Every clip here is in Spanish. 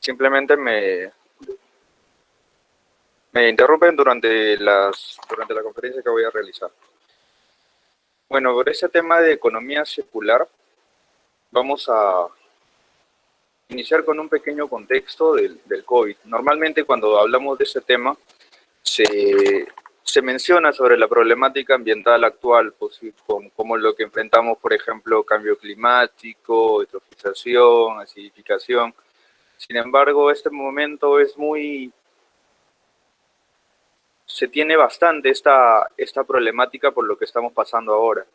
simplemente me interrumpen durante la conferencia que voy a realizar. Bueno, por ese tema de economía circular, vamos a iniciar con un pequeño contexto del COVID. Normalmente cuando hablamos de ese tema, se menciona sobre la problemática ambiental actual, pues, como lo que enfrentamos, por ejemplo, cambio climático, eutrofización, acidificación. Sin embargo, este momento se tiene bastante esta problemática por lo que estamos pasando ahora.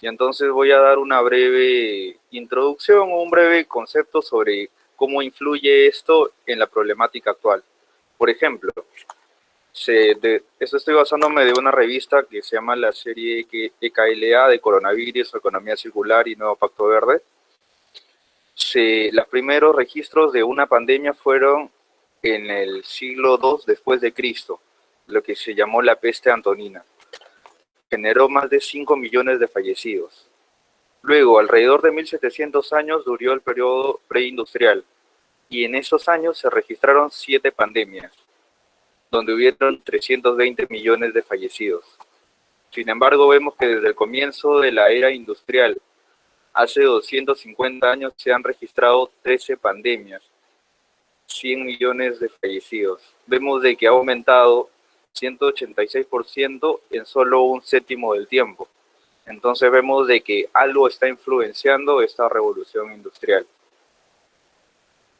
Y entonces voy a dar una breve introducción o un breve concepto sobre cómo influye esto en la problemática actual. Por ejemplo, esto estoy basándome de una revista que se llama la serie EKLA de Coronavirus, Economía Circular y Nuevo Pacto Verde. Los primeros registros de una pandemia fueron en el siglo II después de Cristo, lo que se llamó la peste antonina. Generó más de 5 millones de fallecidos. Luego, alrededor de 1700 años duró el periodo preindustrial, y en esos años se registraron 7 pandemias, donde hubieron 320 millones de fallecidos. Sin embargo, vemos que desde el comienzo de la era industrial, hace 250 años, se han registrado 13 pandemias, 100 millones de fallecidos. Vemos de que ha aumentado 186% en solo un séptimo del tiempo. Entonces vemos de que algo está influenciando esta revolución industrial.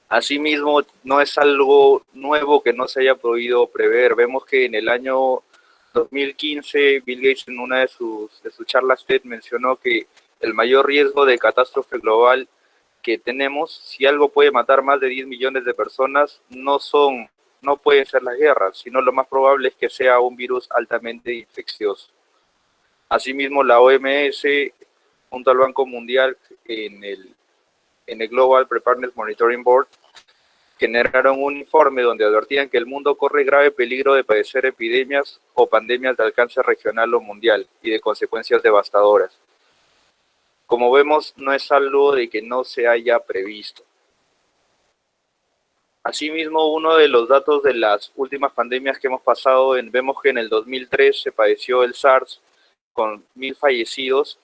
Asimismo, no es algo nuevo que no se haya podido prever. Vemos que en el año 2015, Bill Gates en una de sus charlas TED mencionó que el mayor riesgo de catástrofe global que tenemos, si algo puede matar más de 10 millones de personas, no pueden ser las guerras, sino lo más probable es que sea un virus altamente infeccioso. Asimismo, la OMS, junto al Banco Mundial, en el Global Preparedness Monitoring Board, generaron un informe donde advertían que el mundo corre grave peligro de padecer epidemias o pandemias de alcance regional o mundial y de consecuencias devastadoras. Como vemos, no es algo de que no se haya previsto. Asimismo, uno de los datos de las últimas pandemias que hemos pasado, vemos que en el 2003 se padeció el SARS con 1000 fallecidos,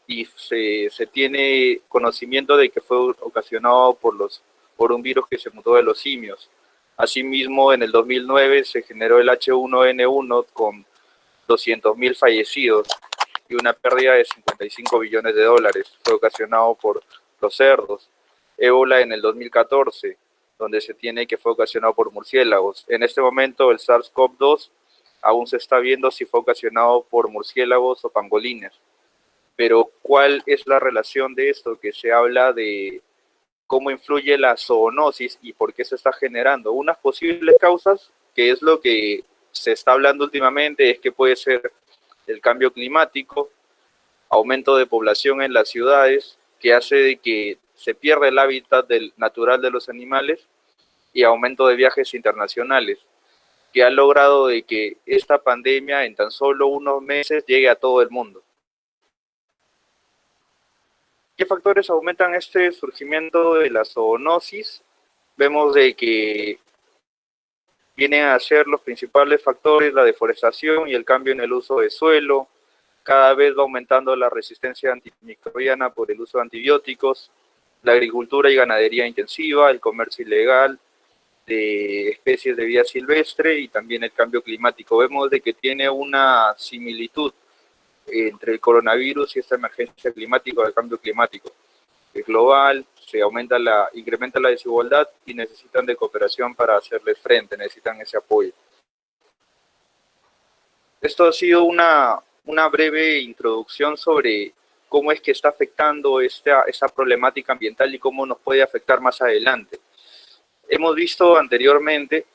y se tiene conocimiento de que fue ocasionado por un virus que se mutó de los simios. Asimismo, en el 2009 se generó el H1N1 con 200.000 fallecidos y una pérdida de 55 billones de dólares. Fue ocasionado por los cerdos. Ébola en el 2014, donde se tiene que fue ocasionado por murciélagos. En este momento el SARS-CoV-2 aún se está viendo si fue ocasionado por murciélagos o pangolines. Pero ¿cuál es la relación de esto? Que se habla de cómo influye la zoonosis y por qué se está generando. Unas posibles causas, que es lo que se está hablando últimamente, es que puede ser el cambio climático, aumento de población en las ciudades, que hace de que se pierda el hábitat natural de los animales, y aumento de viajes internacionales, que ha logrado de que esta pandemia en tan solo unos meses llegue a todo el mundo. ¿Qué factores aumentan este surgimiento de la zoonosis? Vemos de que vienen a ser los principales factores la deforestación y el cambio en el uso de suelo. Cada vez va aumentando la resistencia antimicrobiana por el uso de antibióticos, la agricultura y ganadería intensiva, el comercio ilegal de especies de vida silvestre y también el cambio climático. Vemos de que tiene una similitud entre el coronavirus y esta emergencia climática, el cambio climático. Es global, incrementa la desigualdad y necesitan de cooperación para hacerles frente, necesitan ese apoyo. Esto ha sido una breve introducción sobre cómo es que está afectando esa problemática ambiental y cómo nos puede afectar más adelante. Hemos visto anteriormente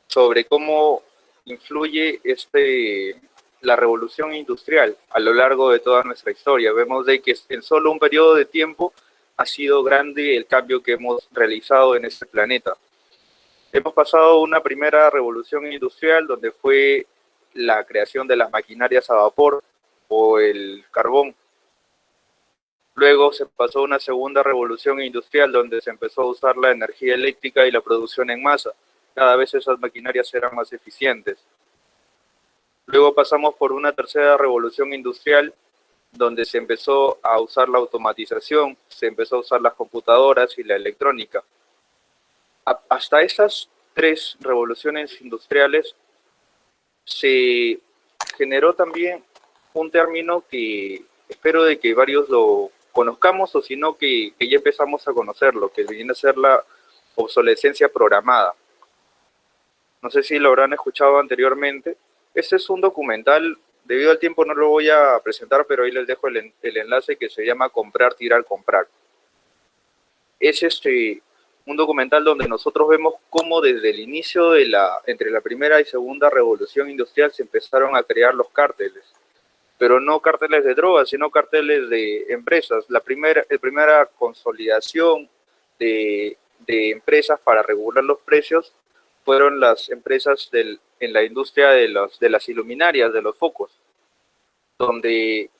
sobre cómo influye la revolución industrial a lo largo de toda nuestra historia. Vemos de que en solo un periodo de tiempo ha sido grande el cambio que hemos realizado en este planeta. Hemos pasado una primera revolución industrial donde fue la creación de las maquinarias a vapor o el carbón. Luego se pasó a una segunda revolución industrial donde se empezó a usar la energía eléctrica y la producción en masa. Cada vez esas maquinarias eran más eficientes. Luego pasamos por una tercera revolución industrial donde se empezó a usar la automatización, se empezó a usar las computadoras y la electrónica. Hasta esas tres revoluciones industriales se generó también un término que espero de que varios lo conozcamos o si no que ya empezamos a conocerlo, que viene a ser la obsolescencia programada. No sé si lo habrán escuchado anteriormente. Este es un documental, debido al tiempo no lo voy a presentar, pero ahí les dejo el enlace que se llama Comprar, Tirar, Comprar. Es un documental donde nosotros vemos cómo desde el inicio de entre la primera y segunda revolución industrial se empezaron a crear los cárteles, pero no cárteles de drogas, sino cárteles de empresas. La primera consolidación de empresas para regular los precios fueron las empresas en la industria de las iluminarias, de los focos, donde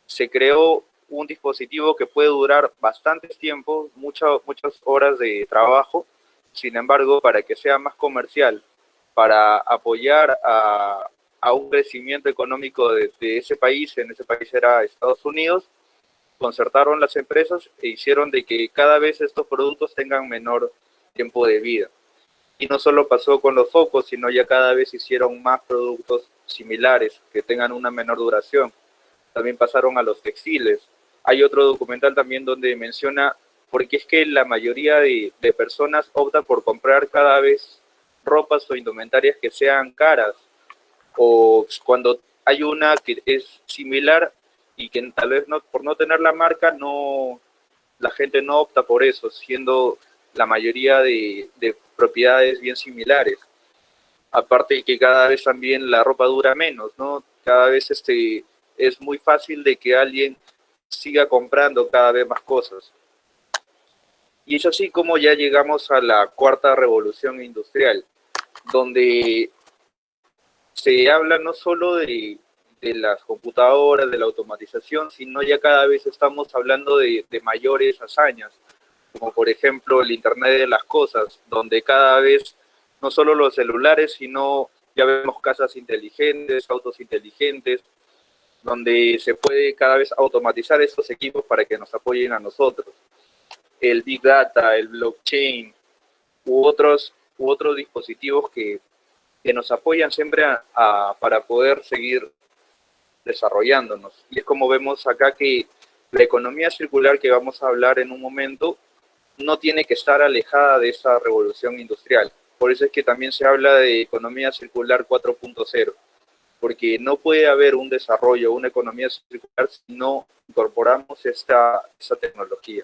se creó un dispositivo que puede durar bastantes tiempo, muchas horas de trabajo. Sin embargo, para que sea más comercial, para apoyar a un crecimiento económico de ese país, en ese país era Estados Unidos, concertaron las empresas e hicieron de que cada vez estos productos tengan menor tiempo de vida. Y no solo pasó con los focos, sino ya cada vez hicieron más productos similares que tengan una menor duración. También pasaron a los textiles. Hay otro documental también donde menciona por qué es que la mayoría de personas optan por comprar cada vez ropas o indumentarias que sean caras, o cuando hay una que es similar y que tal vez no, por no tener la marca, no, la gente no opta por eso, siendo la mayoría de propiedades bien similares. Aparte que cada vez también la ropa dura menos, ¿no? Cada vez es muy fácil de que alguien siga comprando cada vez más cosas. Y es así como ya llegamos a la cuarta revolución industrial, donde se habla no solo de las computadoras, de la automatización, sino ya cada vez estamos hablando de mayores hazañas, como por ejemplo el Internet de las Cosas, donde cada vez no solo los celulares, sino ya vemos casas inteligentes, autos inteligentes, donde se puede cada vez automatizar estos equipos para que nos apoyen a nosotros. El Big Data, el blockchain u otros dispositivos que nos apoyan siempre para poder seguir desarrollándonos. Y es como vemos acá que la economía circular que vamos a hablar en un momento no tiene que estar alejada de esa revolución industrial. Por eso es que también se habla de economía circular 4.0, porque no puede haber un desarrollo, una economía circular si no incorporamos esa tecnología.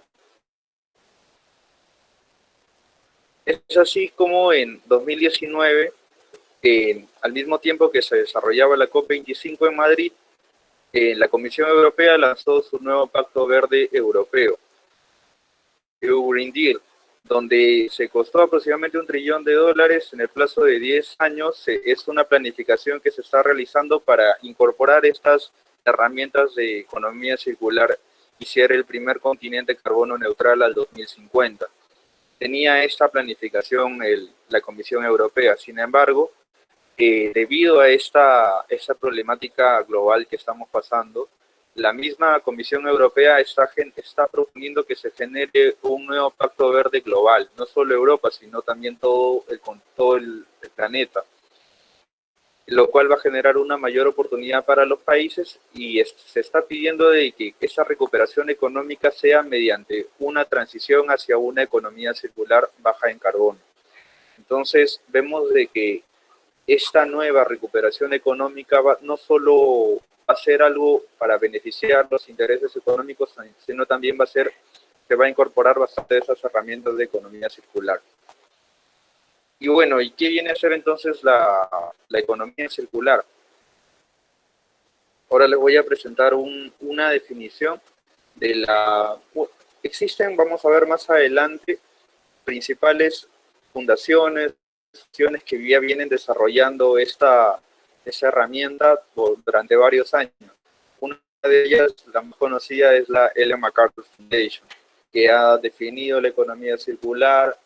Es así como en 2019, al mismo tiempo que se desarrollaba la COP25 en Madrid, la Comisión Europea lanzó su nuevo Pacto Verde Europeo, EU Green Deal, donde se costó aproximadamente $1 trillón en el plazo de 10 años. Es una planificación que se está realizando para incorporar estas herramientas de economía circular y ser el primer continente carbono neutral al 2050. Tenía esta planificación la Comisión Europea. Sin embargo, debido a esta problemática global que estamos pasando, la misma Comisión Europea está proponiendo que se genere un nuevo pacto verde global, no solo Europa, sino también todo el planeta, lo cual va a generar una mayor oportunidad para los países y se está pidiendo de que esa recuperación económica sea mediante una transición hacia una economía circular baja en carbono. Entonces vemos de que esta nueva recuperación económica no solo va a ser algo para beneficiar los intereses económicos, sino también se va a incorporar bastante de esas herramientas de economía circular. Y bueno, ¿y qué viene a ser entonces la economía circular? Ahora les voy a presentar una definición de existen, vamos a ver más adelante, principales fundaciones que ya vienen desarrollando esa herramienta durante varios años. Una de ellas, la más conocida, es la Ellen MacArthur Foundation, que ha definido la economía circular,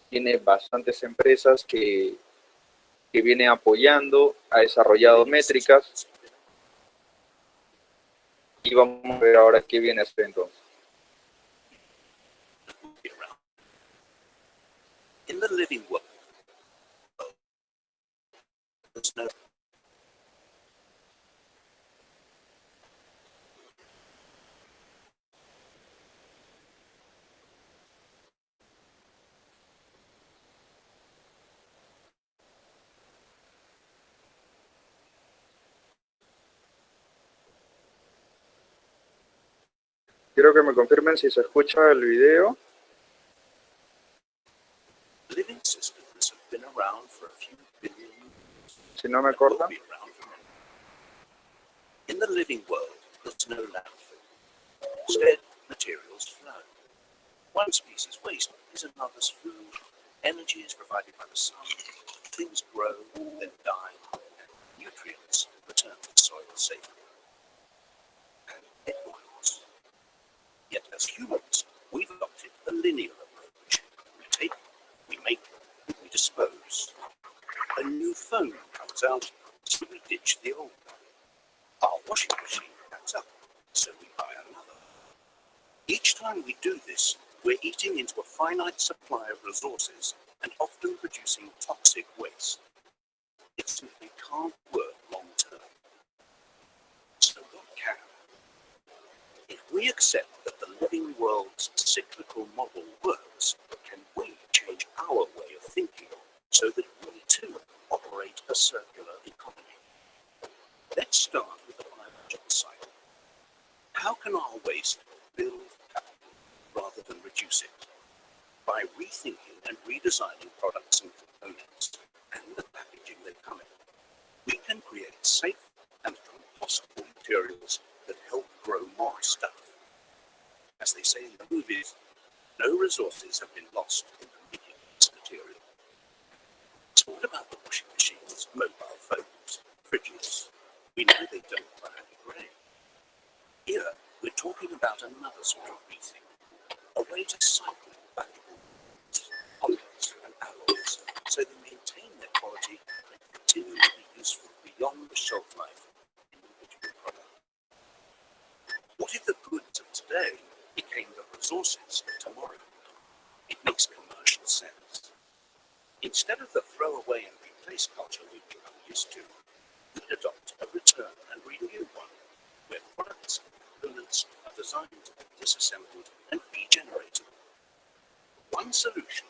tiene bastantes empresas que viene apoyando, ha desarrollado métricas y vamos a ver ahora qué viene a hacer entonces. In the living world, there's no Quiero que me confirmen si se escucha el video. living systems have been around for a few billion years. Si no me and will cortan. be around for many. In the living world, there's no landfill. Instead, materials flow. One species' waste is another's food. Energy is provided by the sun. Things grow, then die, and nutrients return to the soil safely. And it works. Yet as humans, we've adopted a linear approach. We take, we make, we dispose. A new phone comes out, so we ditch the old one. Our washing machine packs up, so we buy another. Each time we do this, we're eating into a finite supply of resources and often producing toxic waste. It simply can't work long term. So what can? If we accept that the living world's cyclical model works, can we change our way of thinking so that we too operate a circular economy? Let's start with the biological cycle. How can our waste build capital rather than reduce it? By rethinking and redesigning products and components and the packaging they come in, we can create safe and compostable materials that help grow more stuff. As they say in the movies, no resources have been lost in the making of this material. So what about the washing machines, mobile phones, fridges? We know they don't biodegrade. Here, we're talking about another sort of rethink, a way to cycle valuable polymers and alloys so they maintain their quality and continue to be useful beyond the shelf life of an individual product. What if the goods of today became the resources of tomorrow? It makes commercial sense. Instead of the throw away and replace culture we've become used to, we'd adopt a return and renew one, where products and components are designed to be disassembled and regenerated. One solution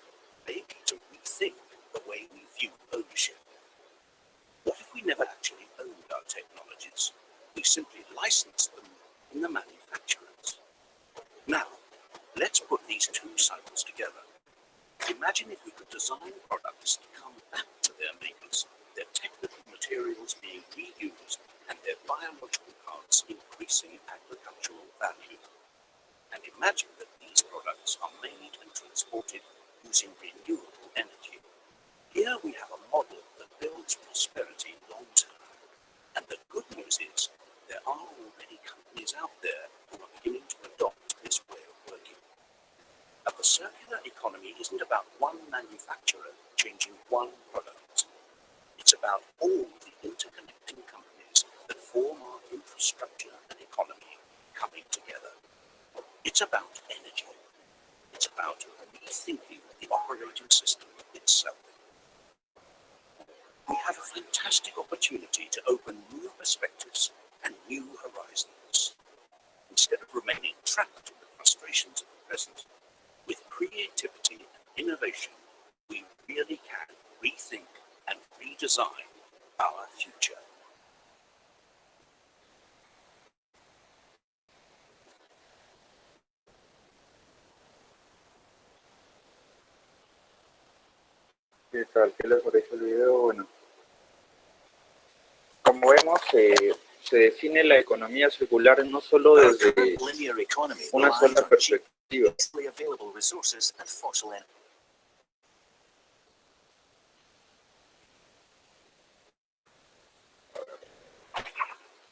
may be to rethink the way we view ownership. What if we never actually owned our technologies? We simply licensed them in the manufacturers. Now, let's put these two cycles together. Imagine if we could design products to come back to their makers, their technical materials being reused, and their biological parts increasing agricultural value. And imagine that these products are made and transported using renewable energy. Here we have a model that builds prosperity long term. And the good news is, there are already companies out there who are beginning to adopt this way of working. But the circular economy isn't about one manufacturer changing one product. It's about all the interconnecting companies that form our infrastructure and economy coming together. It's about energy. It's about rethinking the operating system itself. We have a fantastic opportunity to open new perspectives and new horizons. Instead of remaining trapped in the frustrations of the present, with creativity and innovation, we really can rethink and redesign our future. ¿Qué tal? ¿Qué les pareció el video? Bueno, como vemos, se define la economía circular no solo desde una sola perspectiva.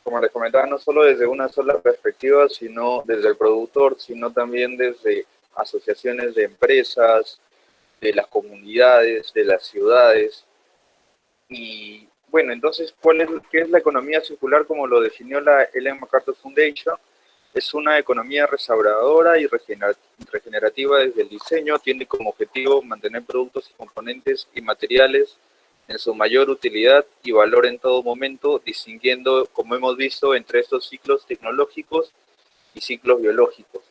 Como como les comentaba, no solo desde una sola perspectiva, sino desde el productor, sino también desde asociaciones de empresas, de las comunidades, de las ciudades. Y bueno, entonces, ¿qué es la economía circular como lo definió la Ellen MacArthur Foundation? Es una economía restauradora y regenerativa desde el diseño. Tiene como objetivo mantener productos y componentes y materiales en su mayor utilidad y valor en todo momento, distinguiendo, como hemos visto, entre estos ciclos tecnológicos y ciclos biológicos.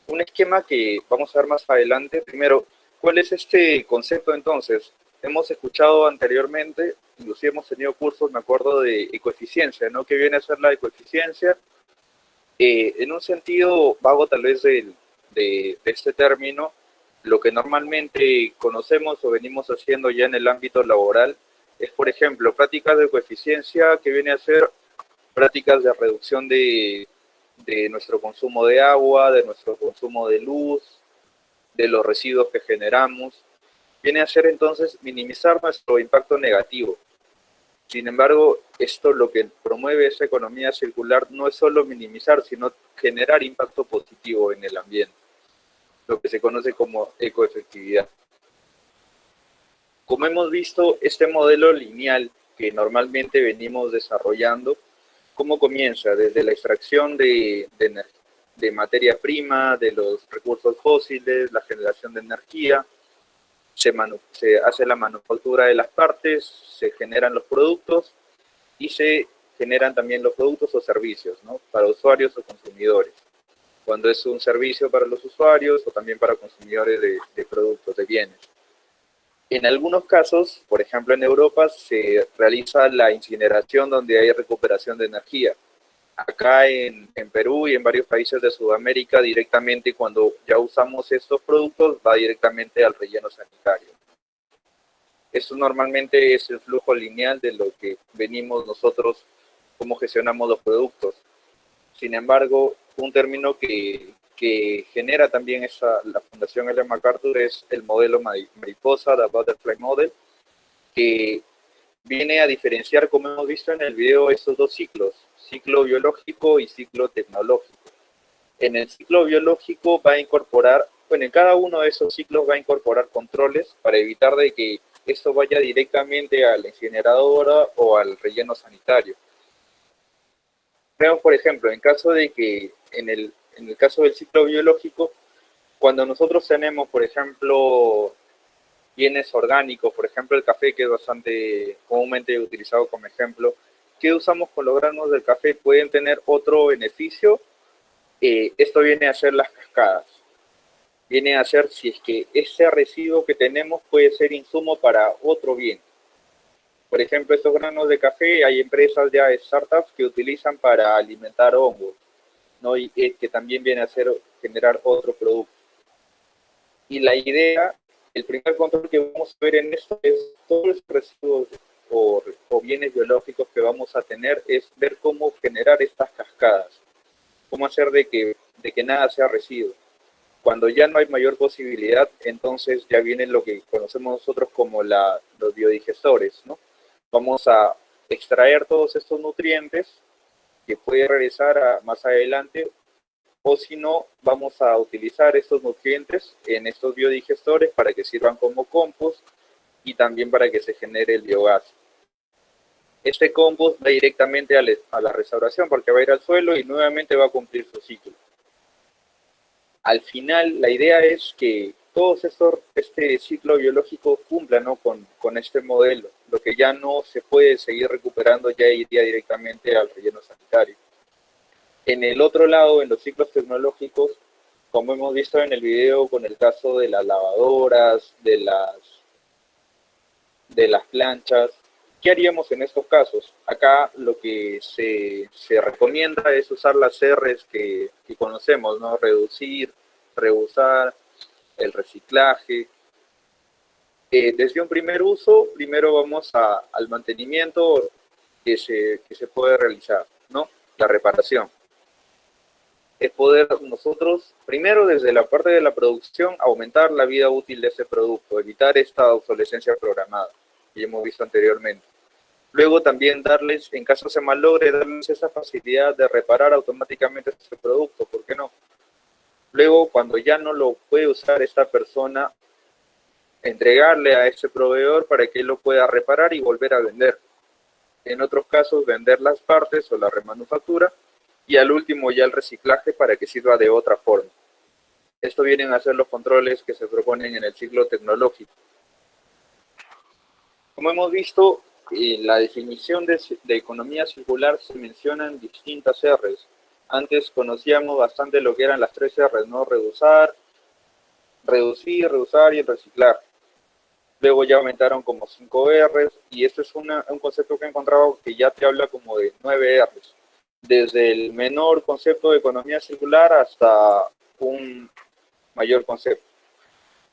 Un esquema que vamos a ver más adelante. Primero, ¿cuál es este concepto entonces? Hemos escuchado anteriormente, inclusive hemos tenido cursos, me acuerdo, de ecoeficiencia, ¿no? ¿Qué viene a ser la ecoeficiencia? En un sentido vago tal vez de este término, lo que normalmente conocemos o venimos haciendo ya en el ámbito laboral es, por ejemplo, prácticas de coeficiencia que viene a ser prácticas de reducción de nuestro consumo de agua, de nuestro consumo de luz, de los residuos que generamos. Viene a ser entonces minimizar nuestro impacto negativo. Sin embargo, esto lo que promueve esa economía circular no es solo minimizar, sino generar impacto positivo en el ambiente, lo que se conoce como ecoefectividad. Como hemos visto, este modelo lineal que normalmente venimos desarrollando, ¿cómo comienza? Desde la extracción de materia prima, de los recursos fósiles, la generación de energía, se hace la manufactura de las partes, se generan los productos y se generan también los productos o servicios, ¿no? Para usuarios o consumidores. Cuando es un servicio para los usuarios o también para consumidores de productos, de bienes. En algunos casos, por ejemplo en Europa, se realiza la incineración donde hay recuperación de energía. Acá en Perú y en varios países de Sudamérica, directamente cuando ya usamos estos productos, va directamente al relleno sanitario. Eso normalmente es el flujo lineal de lo que venimos nosotros, cómo gestionamos los productos. Sin embargo, un término que genera también la Fundación Ellen MacArthur es el modelo mariposa, la Butterfly Model, que viene a diferenciar, como hemos visto en el video, estos dos ciclos, ciclo biológico y ciclo tecnológico. En el ciclo biológico va a incorporar, bueno, en cada uno de esos ciclos va a incorporar controles para evitar de que esto vaya directamente a la incineradora o al relleno sanitario. Veamos, por ejemplo, en caso de que en el caso del ciclo biológico, cuando nosotros tenemos, por ejemplo, bienes orgánicos, por ejemplo, el café, que es bastante comúnmente utilizado como ejemplo, ¿qué usamos con los granos del café? ¿Pueden tener otro beneficio? Esto viene a ser las cascadas. Viene a ser si es que ese residuo que tenemos puede ser insumo para otro bien. Por ejemplo, estos granos de café, hay empresas ya, startups, que utilizan para alimentar hongos, ¿no? Y que también viene a generar otro producto. Y la idea, el primer control que vamos a ver en esto es todos los residuos o bienes biológicos que vamos a tener, es ver cómo generar estas cascadas, cómo hacer de que nada sea residuo. Cuando ya no hay mayor posibilidad, entonces ya viene lo que conocemos nosotros como los biodigestores, ¿no? Vamos a extraer todos estos nutrientes que puede regresar más adelante, o si no, vamos a utilizar estos nutrientes en estos biodigestores para que sirvan como compost y también para que se genere el biogás. Este compost va directamente a la restauración porque va a ir al suelo y nuevamente va a cumplir su ciclo. Al final, la idea es que este ciclo biológico cumpla, ¿no? con este modelo. Lo que ya no se puede seguir recuperando ya iría directamente al relleno sanitario. En el otro lado, en los ciclos tecnológicos, como hemos visto en el video con el caso de las lavadoras, de las planchas, ¿qué haríamos en estos casos? Acá lo que se recomienda es usar las R's que conocemos, ¿no? Reducir, reusar, el reciclaje. Desde un primer uso, primero vamos al mantenimiento que se puede realizar, ¿no? La reparación. Es poder nosotros, primero desde la parte de la producción, aumentar la vida útil de ese producto, evitar esta obsolescencia programada que hemos visto anteriormente. Luego también darles, en caso se malogre, darles esa facilidad de reparar automáticamente ese producto, ¿por qué no? Luego, cuando ya no lo puede usar esta persona, entregarle a ese proveedor para que él lo pueda reparar y volver a vender. En otros casos, vender las partes o la remanufactura, y al último ya el reciclaje para que sirva de otra forma. Esto vienen a ser los controles que se proponen en el ciclo tecnológico. Como hemos visto, en la definición de economía circular se mencionan distintas R's. Antes conocíamos bastante lo que eran las 3 R's, ¿no? Reducir, reusar y reciclar. Luego ya aumentaron como 5 R's, y este es un concepto que he encontrado que ya te habla como de 9 R's. Desde el menor concepto de economía circular hasta un mayor concepto.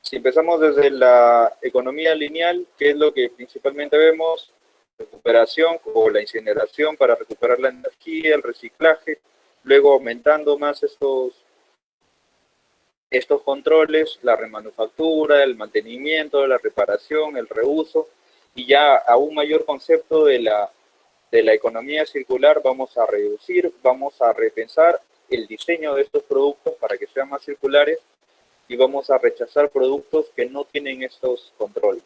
Si empezamos desde la economía lineal, que es lo que principalmente vemos, recuperación o la incineración para recuperar la energía, el reciclaje, luego aumentando más estos controles, la remanufactura, el mantenimiento, la reparación, el reuso, y ya a un mayor concepto de la economía circular vamos a reducir, vamos a repensar el diseño de estos productos para que sean más circulares, y vamos a rechazar productos que no tienen estos controles.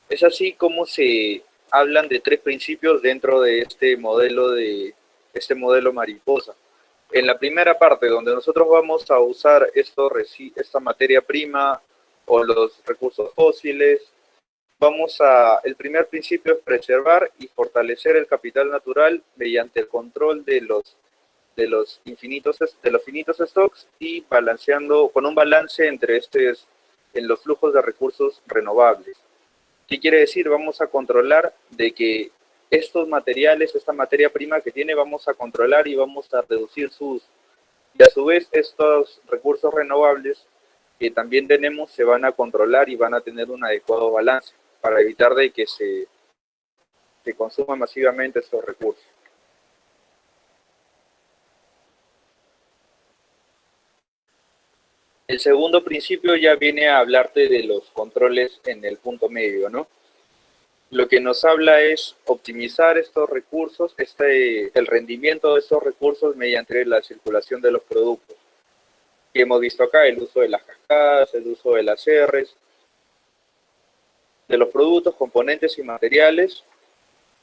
Es así como se hablan de 3 principios dentro de este modelo mariposa. En la primera parte, donde nosotros vamos a usar esta materia prima o los recursos fósiles, el primer principio es preservar y fortalecer el capital natural mediante el control de los finitos stocks, y balanceando con un balance entre en los flujos de recursos renovables. ¿Qué quiere decir? Vamos a controlar de que estos materiales, esta materia prima que tiene, vamos a controlar y vamos a reducir y a su vez estos recursos renovables que también tenemos se van a controlar y van a tener un adecuado balance para evitar de que se consuman masivamente estos recursos. El segundo principio ya viene a hablarte de los controles en el punto medio, ¿no? Lo que nos habla es optimizar estos recursos, el rendimiento de estos recursos mediante la circulación de los productos. Que hemos visto acá, el uso de las cascadas, el uso de las R's, de los productos, componentes y materiales,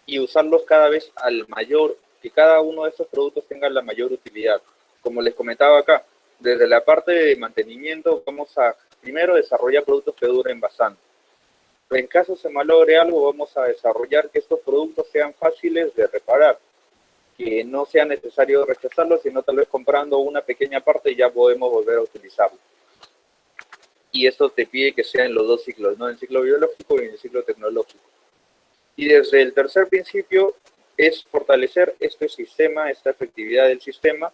y usarlos cada vez que cada uno de estos productos tenga la mayor utilidad. Como les comentaba acá, desde la parte de mantenimiento vamos a primero desarrollar productos que duren bastante. En caso se malogre algo, vamos a desarrollar que estos productos sean fáciles de reparar, que no sea necesario rechazarlos, sino tal vez comprando una pequeña parte ya podemos volver a utilizarlo. Y esto te pide que sea en los dos ciclos, ¿no? En el ciclo biológico y en el ciclo tecnológico. Y desde el tercer principio es fortalecer este sistema, esta efectividad del sistema,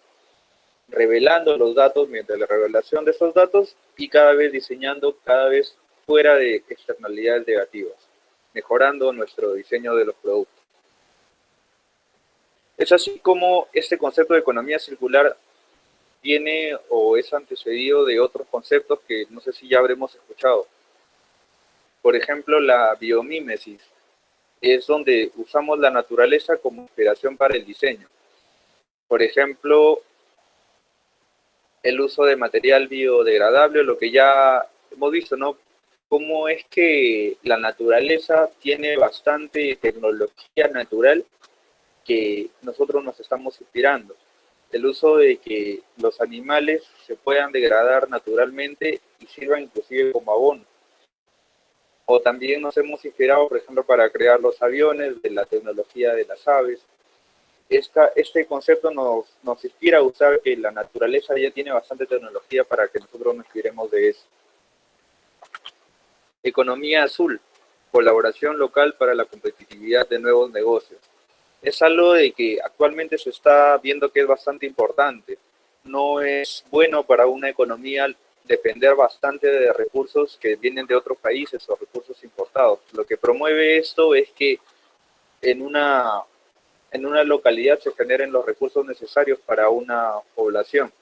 revelando los datos mediante la revelación de estos datos y cada vez diseñando cada vez fuera de externalidades negativas, mejorando nuestro diseño de los productos. Es así como este concepto de economía circular tiene o es antecedido de otros conceptos que no sé si ya habremos escuchado. Por ejemplo, la biomímesis es donde usamos la naturaleza como inspiración para el diseño. Por ejemplo, el uso de material biodegradable, lo que ya hemos visto, ¿no? Cómo es que la naturaleza tiene bastante tecnología natural que nosotros nos estamos inspirando. El uso de que los animales se puedan degradar naturalmente y sirvan inclusive como abono. O también nos hemos inspirado, por ejemplo, para crear los aviones, de la tecnología de las aves. Este concepto nos inspira a usar que la naturaleza ya tiene bastante tecnología para que nosotros nos inspiremos de eso. Economía azul, colaboración local para la competitividad de nuevos negocios. Es algo de que actualmente se está viendo que es bastante importante. No es bueno para una economía depender bastante de recursos que vienen de otros países o recursos importados. Lo que promueve esto es que en una localidad se generen los recursos necesarios para una población.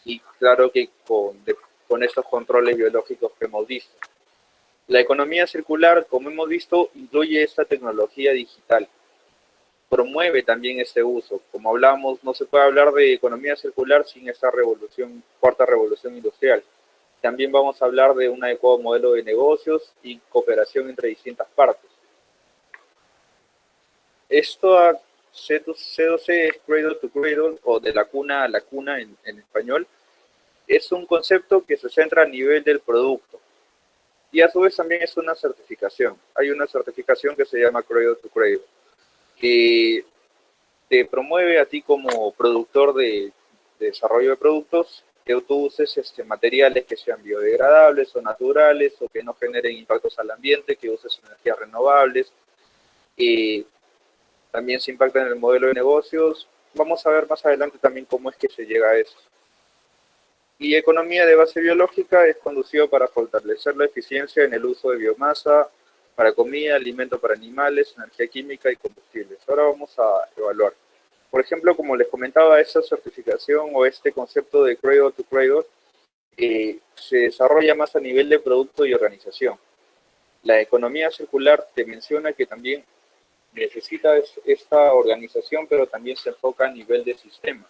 Y claro que con estos controles biológicos que hemos visto. La economía circular, como hemos visto, incluye esta tecnología digital. Promueve también este uso. Como hablamos, no se puede hablar de economía circular sin esta cuarta revolución industrial. También vamos a hablar de un adecuado modelo de negocios y cooperación entre distintas partes. Esto a C2C es Cradle to Cradle, o de la cuna a la cuna en español. Es un concepto que se centra a nivel del producto. Y a su vez también es una certificación. Hay una certificación que se llama Cradle to Cradle, que te promueve a ti como productor de desarrollo de productos que tú uses materiales que sean biodegradables o naturales o que no generen impactos al ambiente, que uses energías renovables. También se impacta en el modelo de negocios. Vamos a ver más adelante también cómo es que se llega a eso. Y economía de base biológica es conducido para fortalecer la eficiencia en el uso de biomasa, para comida, alimento para animales, energía química y combustibles. Ahora vamos a evaluar. Por ejemplo, como les comentaba, esta certificación o este concepto de Cradle to Cradle se desarrolla más a nivel de producto y organización. La economía circular te menciona que también necesita esta organización, pero también se enfoca a nivel de sistema.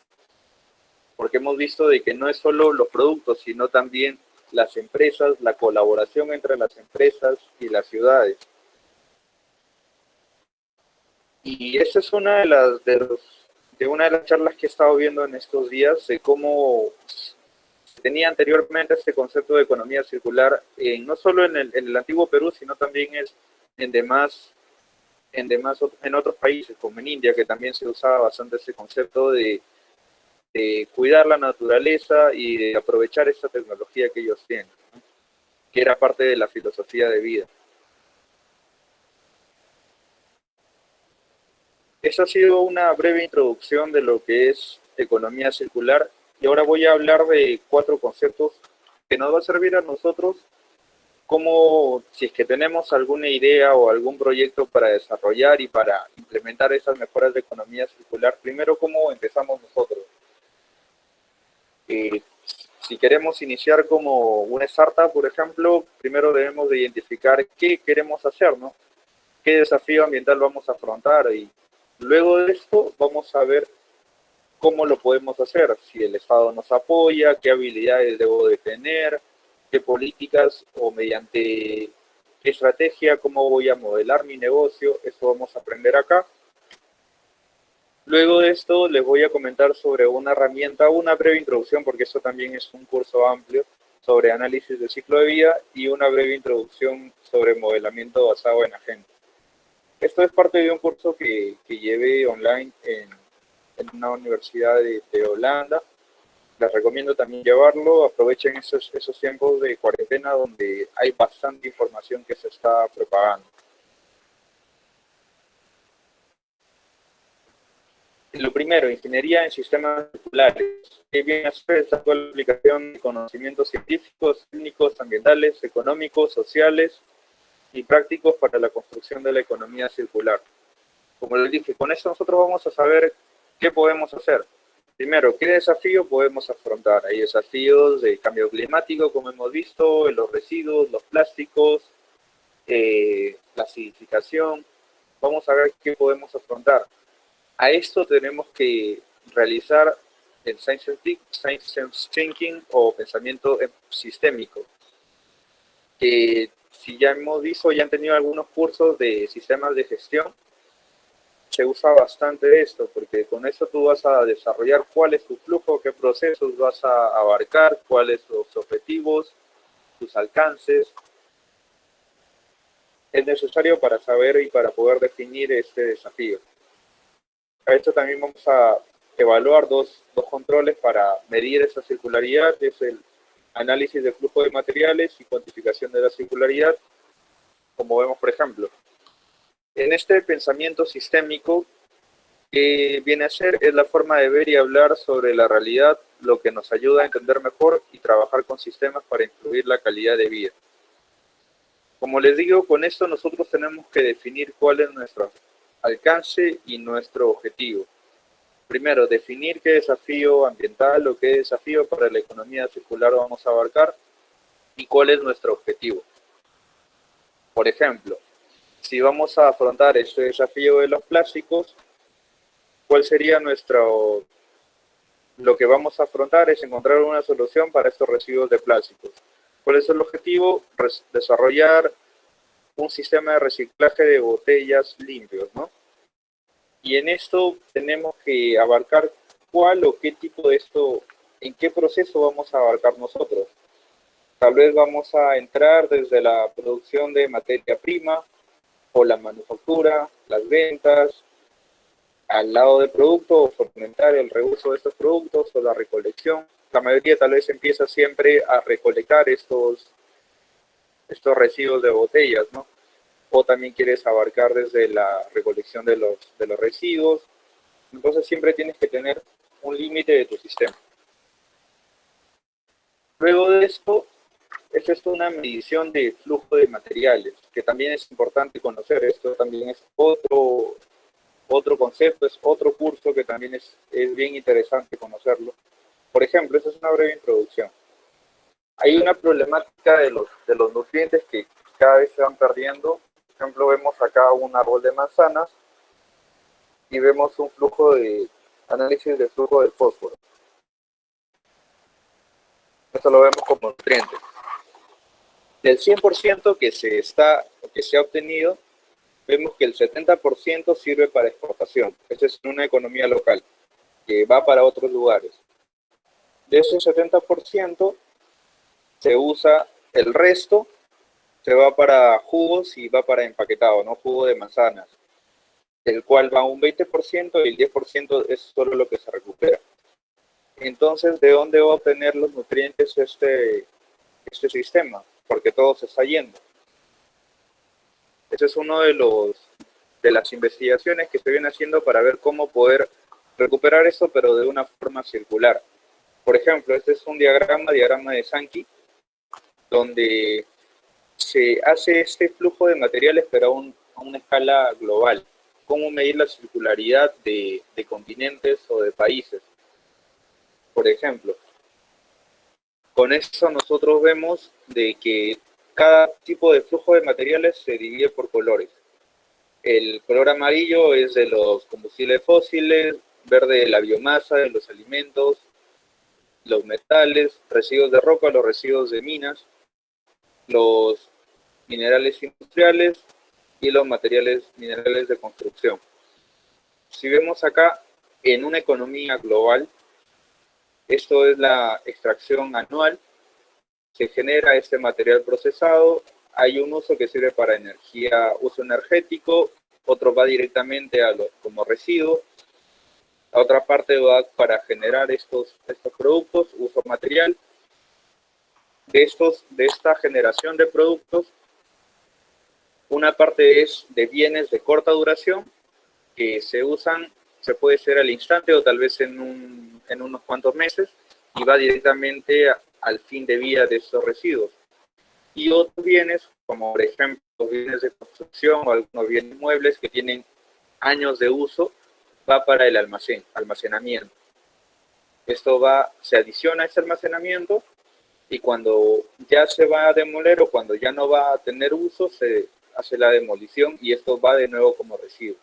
Porque hemos visto de que no es solo los productos, sino también las empresas, la colaboración entre las empresas y las ciudades. Y esta es una de las charlas que he estado viendo en estos días, de cómo tenía anteriormente este concepto de economía circular, no solo en el antiguo Perú, sino también en otros países, como en India, que también se usaba bastante ese concepto de cuidar la naturaleza y de aprovechar esta tecnología que ellos tienen, ¿no? Que era parte de la filosofía de vida. Esa ha sido una breve introducción de lo que es economía circular y ahora voy a hablar de 4 conceptos que nos va a servir a nosotros como si es que tenemos alguna idea o algún proyecto para desarrollar y para implementar esas mejoras de economía circular. Primero, ¿cómo empezamos nosotros? Si queremos iniciar como una startup, por ejemplo, primero debemos de identificar qué queremos hacer, ¿no? ¿Qué desafío ambiental vamos a afrontar? Y luego de esto vamos a ver cómo lo podemos hacer, si el Estado nos apoya, qué habilidades debo de tener, qué políticas o mediante qué estrategia, cómo voy a modelar mi negocio. Esto vamos a aprender acá. Luego de esto les voy a comentar sobre una herramienta, una breve introducción, porque esto también es un curso amplio sobre análisis de ciclo de vida y una breve introducción sobre modelamiento basado en agentes. Esto es parte de un curso que llevé online en una universidad de Holanda. Les recomiendo también llevarlo. Aprovechen esos tiempos de cuarentena donde hay bastante información que se está propagando. Lo primero, ingeniería en sistemas circulares. ¿Qué viene a ser esta actual aplicación de conocimientos científicos, técnicos, ambientales, económicos, sociales y prácticos para la construcción de la economía circular? Como les dije, con esto nosotros vamos a saber qué podemos hacer. Primero, ¿qué desafío podemos afrontar? Hay desafíos de cambio climático, como hemos visto, los residuos, los plásticos, la acidificación. Vamos a ver qué podemos afrontar. A esto tenemos que realizar el Science Thinking o pensamiento sistémico. Que si ya hemos visto, ya han tenido algunos cursos de sistemas de gestión, se usa bastante esto, porque con eso tú vas a desarrollar cuál es tu flujo, qué procesos vas a abarcar, cuáles son los objetivos, tus alcances. Es necesario para saber y para poder definir este desafío. A esto también vamos a evaluar dos controles para medir esa circularidad, que es el análisis de flujo de materiales y cuantificación de la circularidad, como vemos por ejemplo. En este pensamiento sistémico, que viene a ser es la forma de ver y hablar sobre la realidad, lo que nos ayuda a entender mejor y trabajar con sistemas para influir la calidad de vida. Como les digo, con esto nosotros tenemos que definir cuál es nuestro alcance y nuestro objetivo. Primero, definir qué desafío ambiental o qué desafío para la economía circular vamos a abarcar y cuál es nuestro objetivo. Por ejemplo, si vamos a afrontar este desafío de los plásticos, ¿cuál sería lo que vamos a afrontar es encontrar una solución para estos residuos de plásticos? ¿Cuál es el objetivo? Desarrollar un sistema de reciclaje de botellas limpios, ¿no? Y en esto tenemos que abarcar cuál o qué tipo de esto, en qué proceso vamos a abarcar nosotros. Tal vez vamos a entrar desde la producción de materia prima o la manufactura, las ventas, al lado del producto o fomentar el reuso de estos productos o la recolección. La mayoría tal vez empieza siempre a recolectar estos residuos de botellas, ¿no? O también quieres abarcar desde la recolección de los residuos. Entonces siempre tienes que tener un límite de tu sistema. Luego de esto, esta es una medición de flujo de materiales, que también es importante conocer. Esto también es otro concepto, es otro curso que también es bien interesante conocerlo. Por ejemplo, esta es una breve introducción. Hay una problemática de los nutrientes que cada vez se van perdiendo. Por ejemplo, vemos acá un árbol de manzanas y vemos un flujo de análisis de flujo del fósforo. Esto lo vemos como nutriente. Del 100% que se ha obtenido, vemos que el 70% sirve para exportación. Esto es una economía local, que va para otros lugares. De ese 70%, se usa el resto, se va para jugos y va para empaquetado, ¿no? Jugo de manzanas, del cual va un 20% y el 10% es solo lo que se recupera. Entonces, ¿de dónde va a obtener los nutrientes este sistema? Porque todo se está yendo. Ese es uno de las investigaciones que se viene haciendo para ver cómo poder recuperar eso, pero de una forma circular. Por ejemplo, este es un diagrama de Sankey, donde se hace este flujo de materiales, pero a una escala global. Cómo medir la circularidad de continentes o de países. Por ejemplo, con eso nosotros vemos de que cada tipo de flujo de materiales se divide por colores. El color amarillo es de los combustibles fósiles, verde de la biomasa, de los alimentos, los metales, residuos de roca, los residuos de minas, los minerales industriales y los minerales de construcción. Si vemos acá, en una economía global, esto es la extracción anual, se genera este material procesado, hay un uso que sirve para uso energético, otro va directamente como residuo, la otra parte va para generar estos productos, uso material. De esta generación de productos, una parte es de bienes de corta duración que se usan, se puede hacer al instante o tal vez en unos cuantos meses y va directamente al fin de vida de estos residuos. Y otros bienes, como por ejemplo los bienes de construcción o algunos bienes muebles que tienen años de uso, va para el almacenamiento. Esto se adiciona a ese almacenamiento y cuando ya se va a demoler o cuando ya no va a tener uso, se hace la demolición y esto va de nuevo como residuo.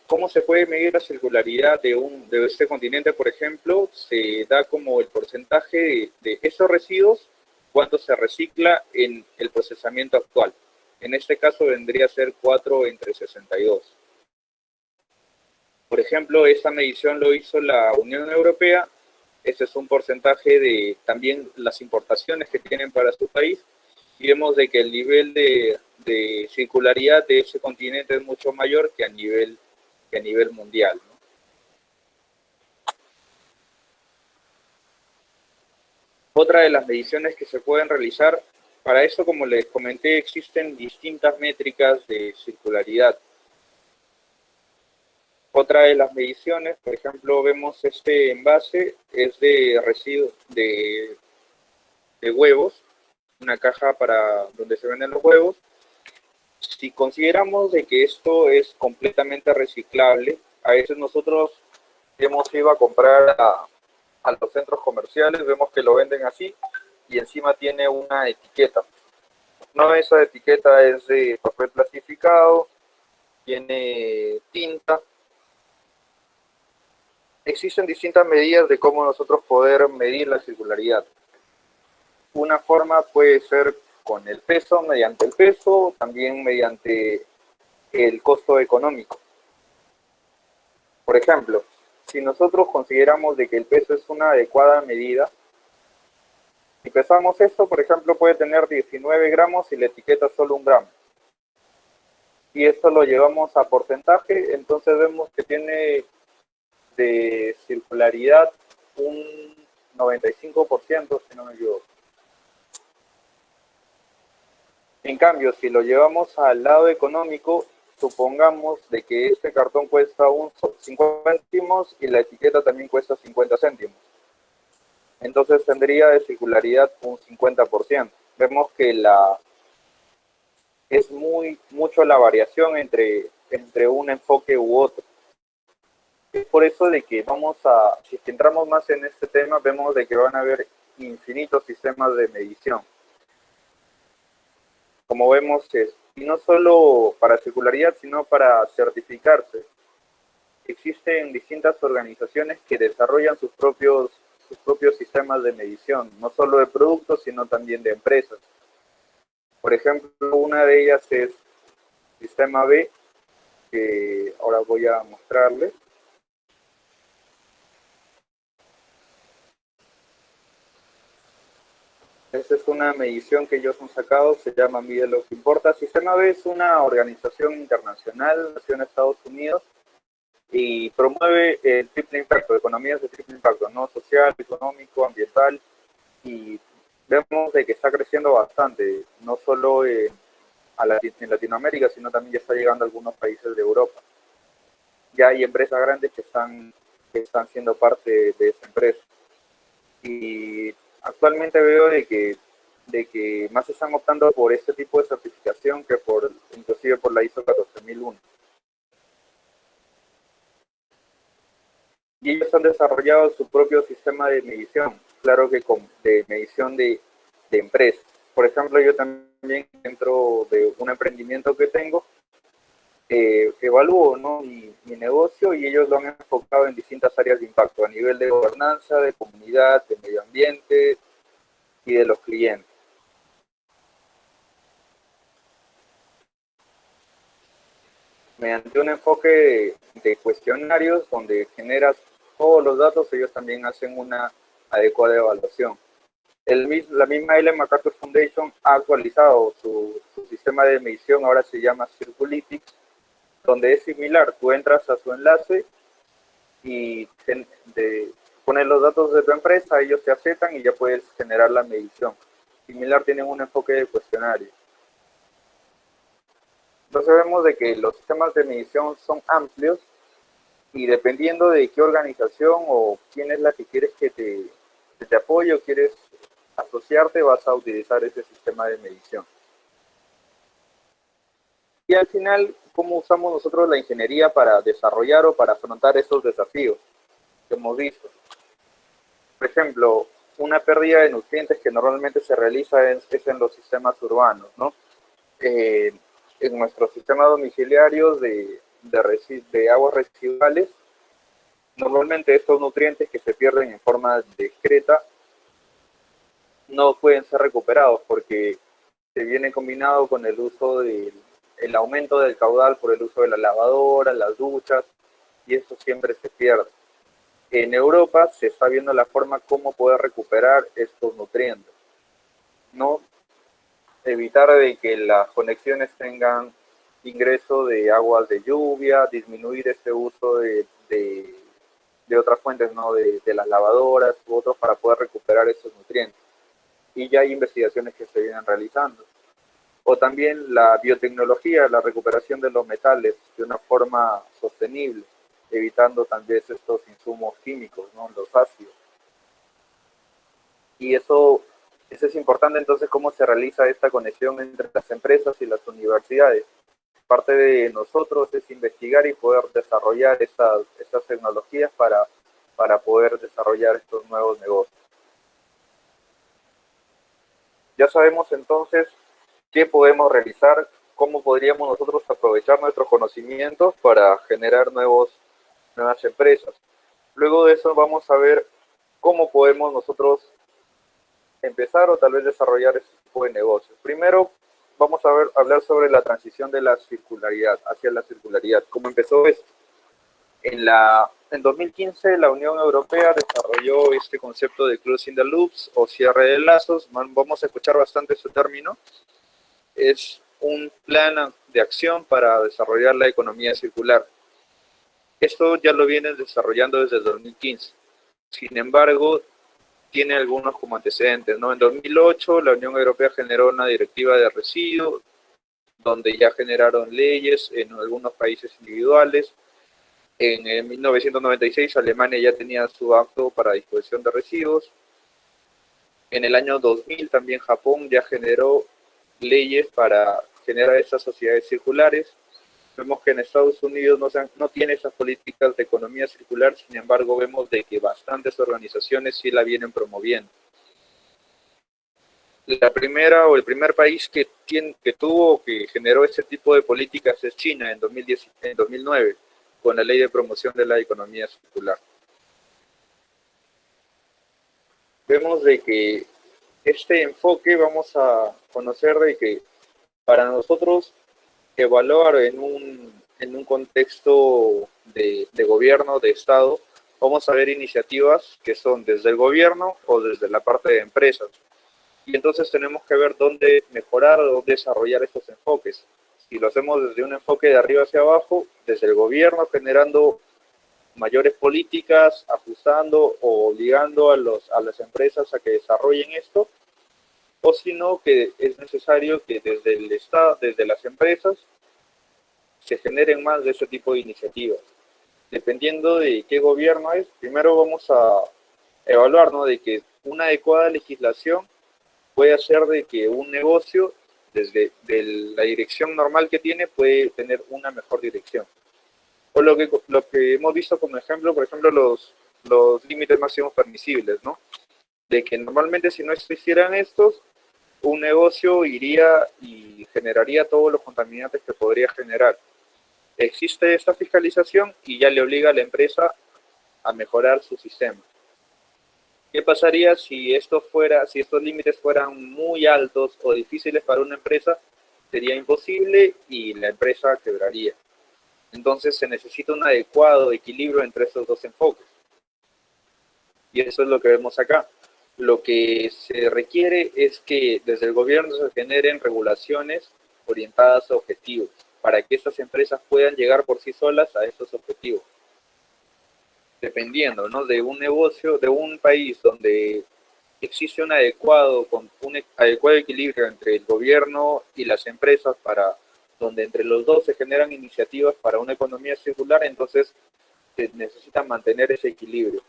¿Cómo se puede medir la circularidad de este continente, por ejemplo? Se da como el porcentaje de esos residuos, cuánto se recicla en el procesamiento actual. En este caso vendría a ser 4/62. Por ejemplo, esta medición lo hizo la Unión Europea. Este es un porcentaje de también las importaciones que tienen para su país. Y vemos de que el nivel de circularidad de ese continente es mucho mayor que a nivel mundial, ¿no? Otra de las mediciones que se pueden realizar, para eso, como les comenté, existen distintas métricas de circularidad. Otra de las mediciones, por ejemplo, vemos este envase, es de residuos de huevos, una caja para donde se venden los huevos. Si consideramos de que esto es completamente reciclable, a veces nosotros hemos ido a comprar a los centros comerciales, vemos que lo venden así y encima tiene una etiqueta No, esa etiqueta es de papel plastificado, tiene tinta. Existen distintas medidas de cómo nosotros poder medir la circularidad. Una forma puede ser con el peso, mediante el peso, también mediante el costo económico. Por ejemplo, si nosotros consideramos de que el peso es una adecuada medida, si pesamos esto, por ejemplo, puede tener 19 gramos y la etiqueta solo 1 gramo. Y esto lo llevamos a porcentaje, entonces vemos que tiene de circularidad un 95%, si no me equivoco. En cambio, si lo llevamos al lado económico, supongamos de que este cartón cuesta un 50 céntimos y la etiqueta también cuesta 50 céntimos. Entonces tendría de circularidad un 50%. Vemos que es mucho la variación entre un enfoque u otro. Es por eso de que si entramos más en este tema, vemos de que van a haber infinitos sistemas de medición. Como vemos, y no solo para circularidad, sino para certificarse. Existen distintas organizaciones que desarrollan sus propios sistemas de medición, no solo de productos, sino también de empresas. Por ejemplo, una de ellas es Sistema B, que ahora voy a mostrarles. Esta es una medición que ellos han sacado, se llama Mide lo que importa. Sistema B es una organización internacional, nació en Estados Unidos, y promueve el triple impacto, economías de triple impacto, ¿no? Social, económico, ambiental, y vemos de que está creciendo bastante, no solo en Latinoamérica, sino también ya está llegando a algunos países de Europa. Ya hay empresas grandes que están siendo parte de esta empresa. Y actualmente veo de que más están optando por este tipo de certificación que inclusive por la ISO 14001. Y ellos han desarrollado su propio sistema de medición, claro que de medición de empresas. Por ejemplo, yo también dentro de un emprendimiento que tengo, evalúo, ¿no? mi negocio, y ellos lo han enfocado en distintas áreas de impacto, a nivel de gobernanza, de comunidad, de medio ambiente y de los clientes. Mediante un enfoque de cuestionarios donde generas todos los datos, ellos también hacen una adecuada evaluación. La misma Ellen MacArthur Foundation ha actualizado su sistema de medición, ahora se llama Circulytics, donde es similar. Tú entras a su enlace y pones los datos de tu empresa, ellos te aceptan y ya puedes generar la medición. Similar, tienen un enfoque de cuestionario. Entonces vemos de que los sistemas de medición son amplios y dependiendo de qué organización o quién es la que quieres que te apoye o quieres asociarte, vas a utilizar ese sistema de medición. Y al final, ¿cómo usamos nosotros la ingeniería para desarrollar o para afrontar esos desafíos que hemos visto? Por ejemplo, una pérdida de nutrientes que normalmente se realiza es en los sistemas urbanos, ¿no? En nuestros sistemas domiciliarios de aguas residuales, normalmente estos nutrientes que se pierden en forma discreta no pueden ser recuperados porque se viene combinado con el uso el aumento del caudal por el uso de la lavadora, las duchas, y eso siempre se pierde. En Europa se está viendo la forma cómo poder recuperar estos nutrientes, no evitar de que las conexiones tengan ingreso de aguas de lluvia, disminuir este uso de otras fuentes, ¿no? de las lavadoras u otros para poder recuperar esos nutrientes. Y ya hay investigaciones que se vienen realizando. O también la biotecnología, la recuperación de los metales de una forma sostenible, evitando también estos insumos químicos, ¿no? Los ácidos. Y eso es importante. Entonces, cómo se realiza esta conexión entre las empresas y las universidades. Parte de nosotros es investigar y poder desarrollar estas tecnologías para poder desarrollar estos nuevos negocios. Ya sabemos entonces qué podemos realizar, cómo podríamos nosotros aprovechar nuestros conocimientos para generar nuevas empresas. Luego de eso vamos a ver cómo podemos nosotros empezar o tal vez desarrollar este tipo de negocios. Primero vamos a hablar sobre la transición de la circularidad, hacia la circularidad. ¿Cómo empezó esto? En 2015 la Unión Europea desarrolló este concepto de closing the loops o cierre de lazos. Vamos a escuchar bastante ese término. Es un plan de acción para desarrollar la economía circular. Esto ya lo vienen desarrollando desde el 2015. Sin embargo, tiene algunos como antecedentes, ¿no? En 2008 la Unión Europea generó una directiva de residuos, donde ya generaron leyes en algunos países individuales. En 1996 Alemania ya tenía su acto para disposición de residuos. En el año 2000 también Japón ya generó leyes para generar estas sociedades circulares. Vemos que en Estados Unidos no tiene esas políticas de economía circular, sin embargo vemos de que bastantes organizaciones sí la vienen promoviendo. La primera o el primer país que generó este tipo de políticas es China en 2009, con la Ley de Promoción de la Economía Circular. Vemos de que este enfoque vamos a conocer de que para nosotros evaluar en un contexto de gobierno, de Estado, vamos a ver iniciativas que son desde el gobierno o desde la parte de empresas. Y entonces tenemos que ver dónde mejorar o dónde desarrollar estos enfoques. Si lo hacemos desde un enfoque de arriba hacia abajo, desde el gobierno generando mayores políticas, ajustando o obligando a las empresas a que desarrollen esto, o si no, que es necesario que desde el Estado, desde las empresas, se generen más de ese tipo de iniciativas. Dependiendo de qué gobierno es, primero vamos a evaluar, ¿no?, de que una adecuada legislación puede hacer de que un negocio, desde la dirección normal que tiene, puede tener una mejor dirección. O lo que hemos visto como ejemplo, por ejemplo, los límites máximos permisibles, ¿no? De que normalmente si no existieran estos, un negocio iría y generaría todos los contaminantes que podría generar. Existe esta fiscalización y ya le obliga a la empresa a mejorar su sistema. ¿Qué pasaría si estos límites fueran muy altos o difíciles para una empresa? Sería imposible y la empresa quebraría. Entonces se necesita un adecuado equilibrio entre estos dos enfoques. Y eso es lo que vemos acá. Lo que se requiere es que desde el gobierno se generen regulaciones orientadas a objetivos, para que estas empresas puedan llegar por sí solas a estos objetivos. Dependiendo, ¿no?, de un negocio, de un país donde existe un adecuado equilibrio entre el gobierno y las empresas, donde entre los dos se generan iniciativas para una economía circular, entonces se necesita mantener ese equilibrio.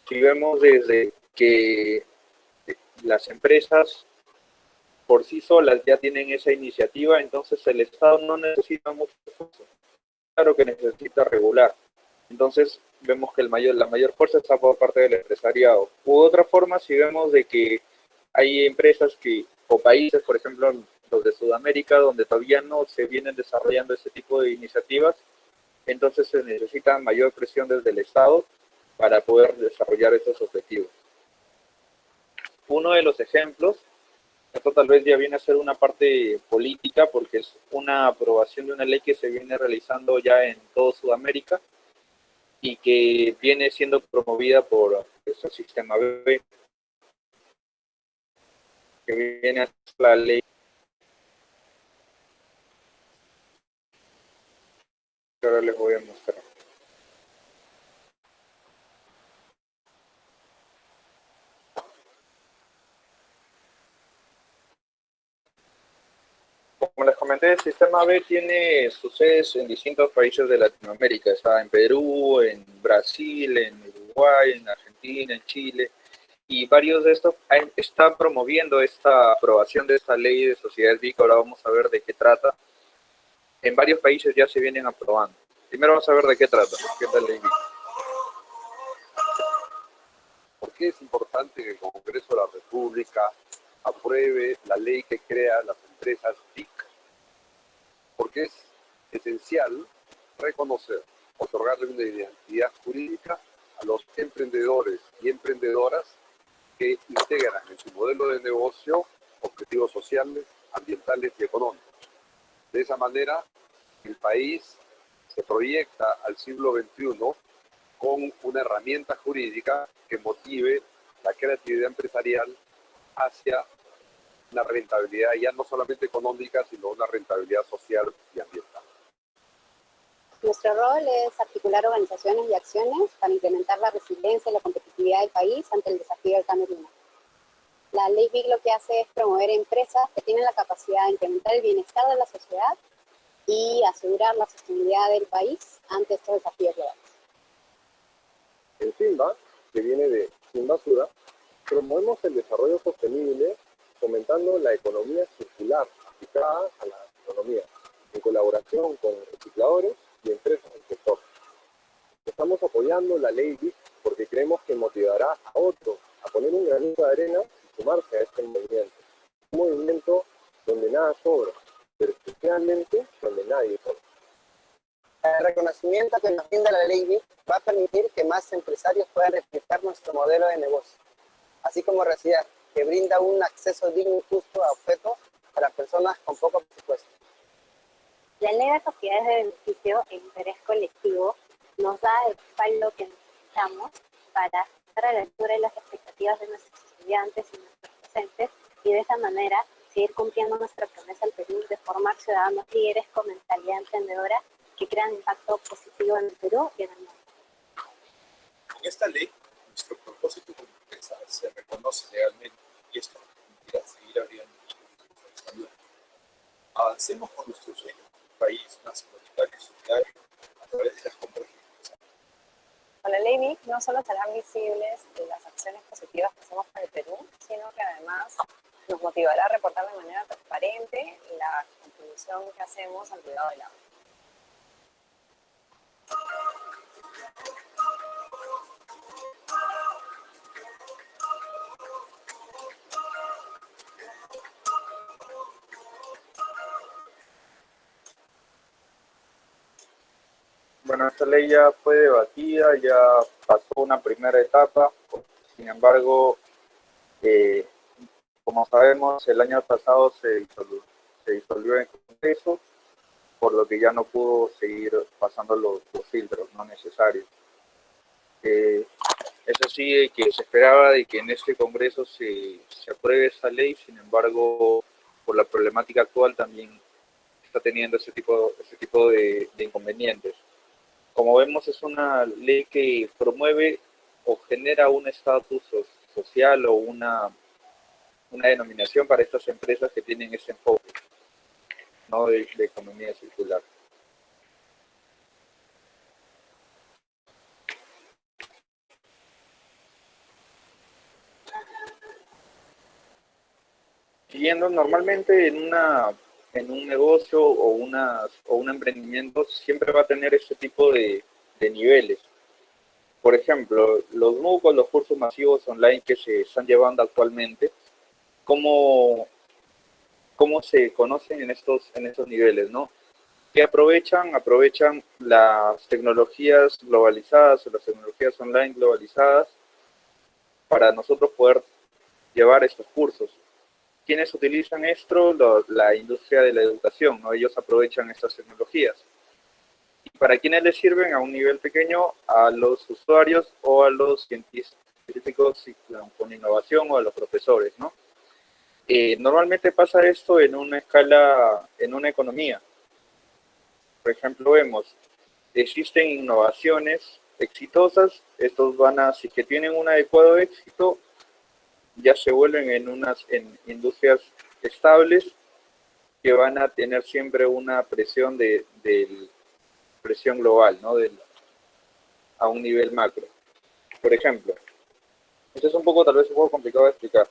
Si vemos desde que las empresas por sí solas ya tienen esa iniciativa, entonces el Estado no necesita mucho esfuerzo. Claro que necesita regular. Entonces vemos que la mayor fuerza está por parte del empresariado. U otra forma, si vemos de que hay empresas o países, por ejemplo, los de Sudamérica, donde todavía no se vienen desarrollando ese tipo de iniciativas, entonces se necesita mayor presión desde el Estado para poder desarrollar estos objetivos. Uno de los ejemplos, esto tal vez ya viene a ser una parte política, porque es una aprobación de una ley que se viene realizando ya en todo Sudamérica y que viene siendo promovida por el sistema B, que viene a ser la ley que ahora les voy a mostrar. Como les comenté, el sistema B tiene sus sedes en distintos países de Latinoamérica. Está en Perú, en Brasil, en Uruguay, en Argentina, en Chile. Y varios de estos están promoviendo esta aprobación de esta ley de sociedades B, que ahora vamos a ver de qué trata. En varios países ya se vienen aprobando. Primero vamos a ver de qué trata, qué es la ley B. ¿Por qué es importante que el Congreso de la República apruebe la ley que crea las empresas TIC, porque es esencial reconocer, otorgarle una identidad jurídica a los emprendedores y emprendedoras que integran en su modelo de negocio objetivos sociales, ambientales y económicos. De esa manera, el país se proyecta al siglo XXI con una herramienta jurídica que motive la creatividad empresarial hacia la rentabilidad ya no solamente económica, sino una rentabilidad social y ambiental. Nuestro rol es articular organizaciones y acciones para incrementar la resiliencia y la competitividad del país ante el desafío del cambio climático. La Ley BIC lo que hace es promover empresas que tienen la capacidad de incrementar el bienestar de la sociedad y asegurar la sostenibilidad del país ante estos desafíos globales. En Simba, que viene de Sin Basura, promovemos el desarrollo sostenible fomentando la economía circular aplicada a la economía, en colaboración con recicladores y empresas del sector. Estamos apoyando la ley BIC porque creemos que motivará a otros a poner un granito de arena y sumarse a este movimiento. Un movimiento donde nada sobra, pero especialmente donde nadie sobra. El reconocimiento que nos brinda la ley BIC va a permitir que más empresarios puedan replicar nuestro modelo de negocio, así como Residear, que brinda un acceso digno y justo a objetos para personas con poco presupuesto. La ley de sociedades de beneficio e interés colectivo nos da el respaldo que necesitamos para estar a la altura de las expectativas de nuestros estudiantes y nuestros docentes y de esa manera seguir cumpliendo nuestra promesa al Perú de formar ciudadanos líderes con mentalidad emprendedora que crean impacto positivo en el Perú y en el mundo. Con esta ley, nuestro propósito como empresa se reconoce legalmente y esto nos permitirá seguir abriendo nuestros camiones. Avancemos con nuestros sueños, un país más igualitario y solidario a través de las convergencias. Con la ley BIC no solo serán visibles las acciones positivas que hacemos para el Perú, sino que además nos motivará a reportar de manera transparente la contribución que hacemos al cuidado del agua. Bueno, esta ley ya fue debatida, ya pasó una primera etapa, sin embargo, como sabemos, el año pasado se disolvió en Congreso, por lo que ya no pudo seguir pasando los filtros no necesarios. Es así que se esperaba de que en este Congreso se apruebe esa ley, sin embargo, por la problemática actual también está teniendo ese tipo de inconvenientes. Como vemos, es una ley que promueve o genera un estatus social o una denominación para estas empresas que tienen ese enfoque, ¿no? de economía circular. Siguiendo, normalmente en un negocio o un emprendimiento siempre va a tener este tipo de niveles. Por ejemplo, los MOOC, los cursos masivos online que se están llevando actualmente, ¿cómo se conocen en estos niveles, ¿no? Que aprovechan las tecnologías globalizadas o las tecnologías online globalizadas para nosotros poder llevar estos cursos. ¿Quiénes utilizan esto? La industria de la educación, ¿no? Ellos aprovechan estas tecnologías. ¿Y para quiénes les sirven? A un nivel pequeño, a los usuarios o a los científicos con innovación o a los profesores, ¿no? Normalmente pasa esto en una escala, en una economía. Por ejemplo, vemos, existen innovaciones exitosas, estos si que tienen un adecuado éxito, ya se vuelven en industrias estables que van a tener siempre una presión presión global, ¿no? A un nivel macro. Por ejemplo, esto es tal vez un poco complicado de explicar.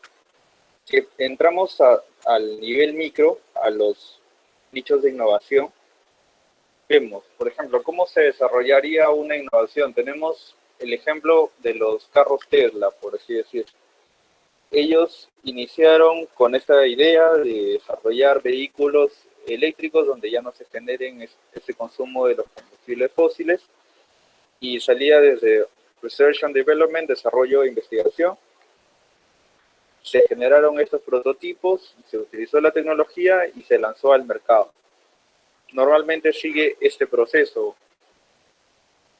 Si entramos al nivel micro, a los nichos de innovación, vemos, por ejemplo, cómo se desarrollaría una innovación. Tenemos el ejemplo de los carros Tesla, por así decirlo. ellos iniciaron con esta idea de desarrollar vehículos eléctricos donde ya no se generen ese consumo de los combustibles fósiles, y salía desde Research and Development, desarrollo e investigación. Se generaron estos prototipos, se utilizó la tecnología y se lanzó al mercado. Normalmente sigue este proceso.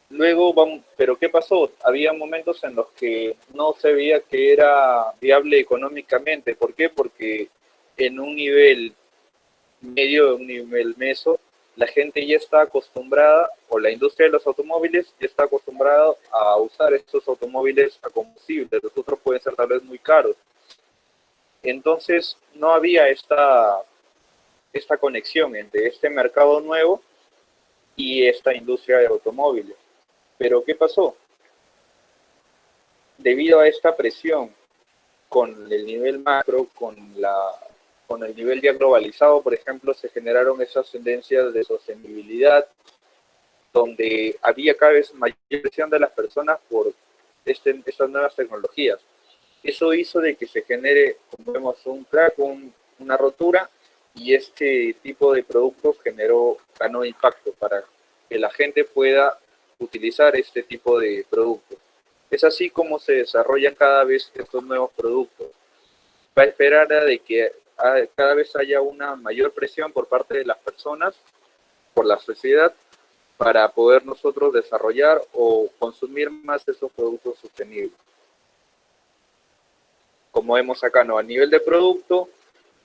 Luego, pero ¿qué pasó? Había momentos en los que no se veía que era viable económicamente. ¿Por qué? Porque en un nivel medio, un nivel meso, la gente ya está acostumbrada, o la industria de los automóviles ya está acostumbrada a usar estos automóviles a combustible. Los otros pueden ser tal vez muy caros. Entonces, no había esta conexión entre este mercado nuevo y esta industria de automóviles. Pero ¿qué pasó? Debido a esta presión con el nivel macro, con el nivel ya globalizado, por ejemplo, se generaron esas tendencias de sostenibilidad, donde había cada vez mayor presión de las personas por estas nuevas tecnologías. Eso hizo de que se genere, como vemos, un crack, una rotura, y este tipo de productos ganó impacto para que la gente pueda utilizar este tipo de productos. Es así como se desarrollan cada vez estos nuevos productos. Va a esperar de que cada vez haya una mayor presión por parte de las personas, por la sociedad, para poder nosotros desarrollar o consumir más de esos productos sostenibles. Como vemos acá, ¿no? A nivel de producto,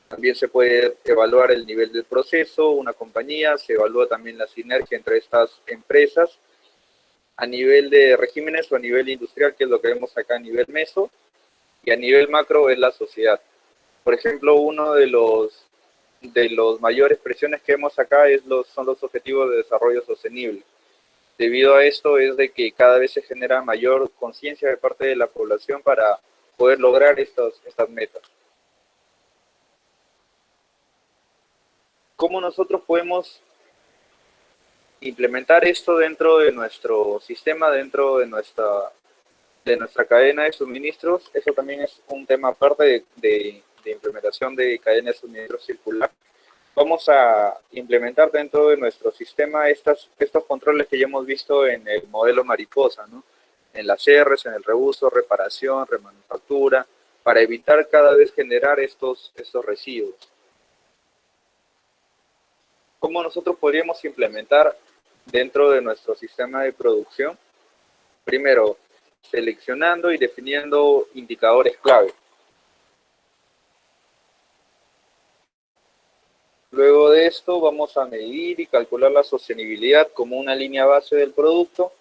también se puede evaluar el nivel del proceso, una compañía, se evalúa también la sinergia entre estas empresas, a nivel de regímenes o a nivel industrial, que es lo que vemos acá a nivel meso, y a nivel macro es la sociedad. Por ejemplo, uno de los mayores presiones que vemos acá son los objetivos de desarrollo sostenible. Debido a esto es de que cada vez se genera mayor conciencia de parte de la población para poder lograr estas metas. ¿Cómo nosotros podemos implementar esto dentro de nuestro sistema, dentro de nuestra cadena de suministros? Eso también es un tema aparte de implementación de cadena de suministro circular. Vamos a implementar dentro de nuestro sistema estos controles que ya hemos visto en el modelo mariposa, ¿no? En las R's, en el reuso, reparación, remanufactura, para evitar cada vez generar estos residuos. ¿Cómo nosotros podríamos implementar dentro de nuestro sistema de producción? Primero, seleccionando y definiendo indicadores clave. Luego de esto vamos a medir y calcular la sostenibilidad como una línea base del producto.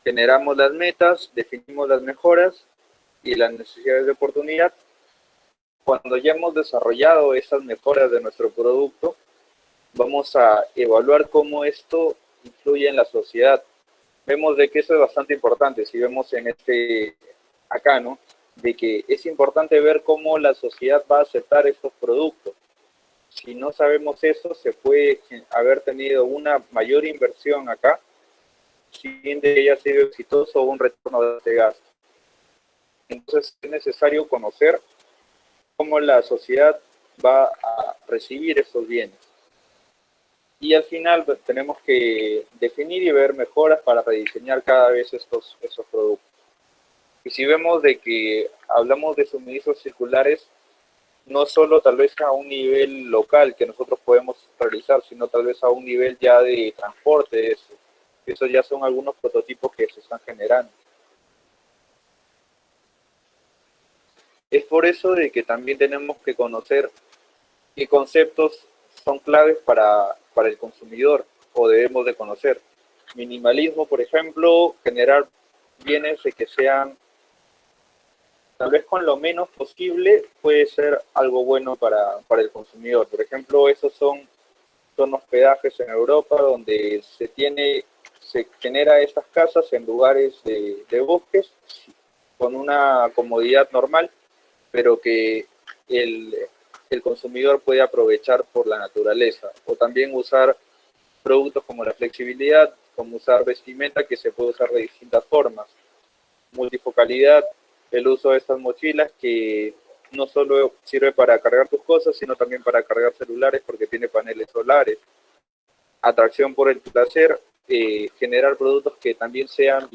Generamos las metas, definimos las mejoras y las necesidades de oportunidad. Cuando ya hemos desarrollado esas mejoras de nuestro producto, vamos a evaluar cómo esto influye en la sociedad. Vemos de que eso es bastante importante. Si vemos en acá, ¿no? De que es importante ver cómo la sociedad va a aceptar estos productos. Si no sabemos eso, se puede haber tenido una mayor inversión acá, sin que haya sido exitoso un retorno de este gasto. Entonces es necesario conocer cómo la sociedad va a recibir estos bienes. Y al final tenemos que definir y ver mejoras para rediseñar cada vez esos productos. Y si vemos de que hablamos de suministros circulares, no solo tal vez a un nivel local que nosotros podemos realizar, sino tal vez a un nivel ya de transporte. Esos ya son algunos prototipos que se están generando. Es por eso de que también tenemos que conocer qué conceptos son claves para el consumidor o debemos de conocer. Minimalismo, por ejemplo, generar bienes de que sean tal vez con lo menos posible puede ser algo bueno para el consumidor. Por ejemplo, esos son hospedajes en Europa donde se genera estas casas en lugares de bosques con una comodidad normal, pero que el consumidor puede aprovechar por la naturaleza. O también usar productos como la flexibilidad, como usar vestimenta que se puede usar de distintas formas, multifocalidad, el uso de estas mochilas que no solo sirve para cargar tus cosas, sino también para cargar celulares porque tiene paneles solares. Atracción por el placer, generar productos que también sean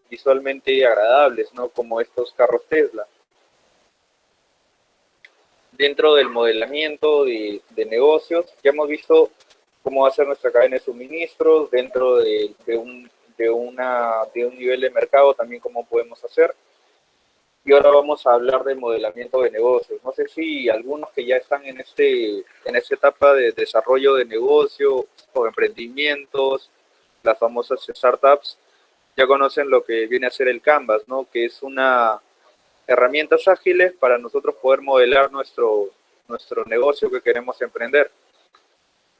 visualmente agradables, ¿no? Como estos carros Tesla. Dentro del modelamiento de negocios, ya hemos visto cómo va a ser nuestra cadena de suministros, dentro de un nivel de mercado también cómo podemos hacer. Y ahora vamos a hablar del modelamiento de negocios. No sé si algunos que ya están en esta etapa de desarrollo de negocio o emprendimientos, las famosas startups, ya conocen lo que viene a ser el Canvas, ¿no? Que es una herramientas ágiles para nosotros poder modelar nuestro negocio que queremos emprender.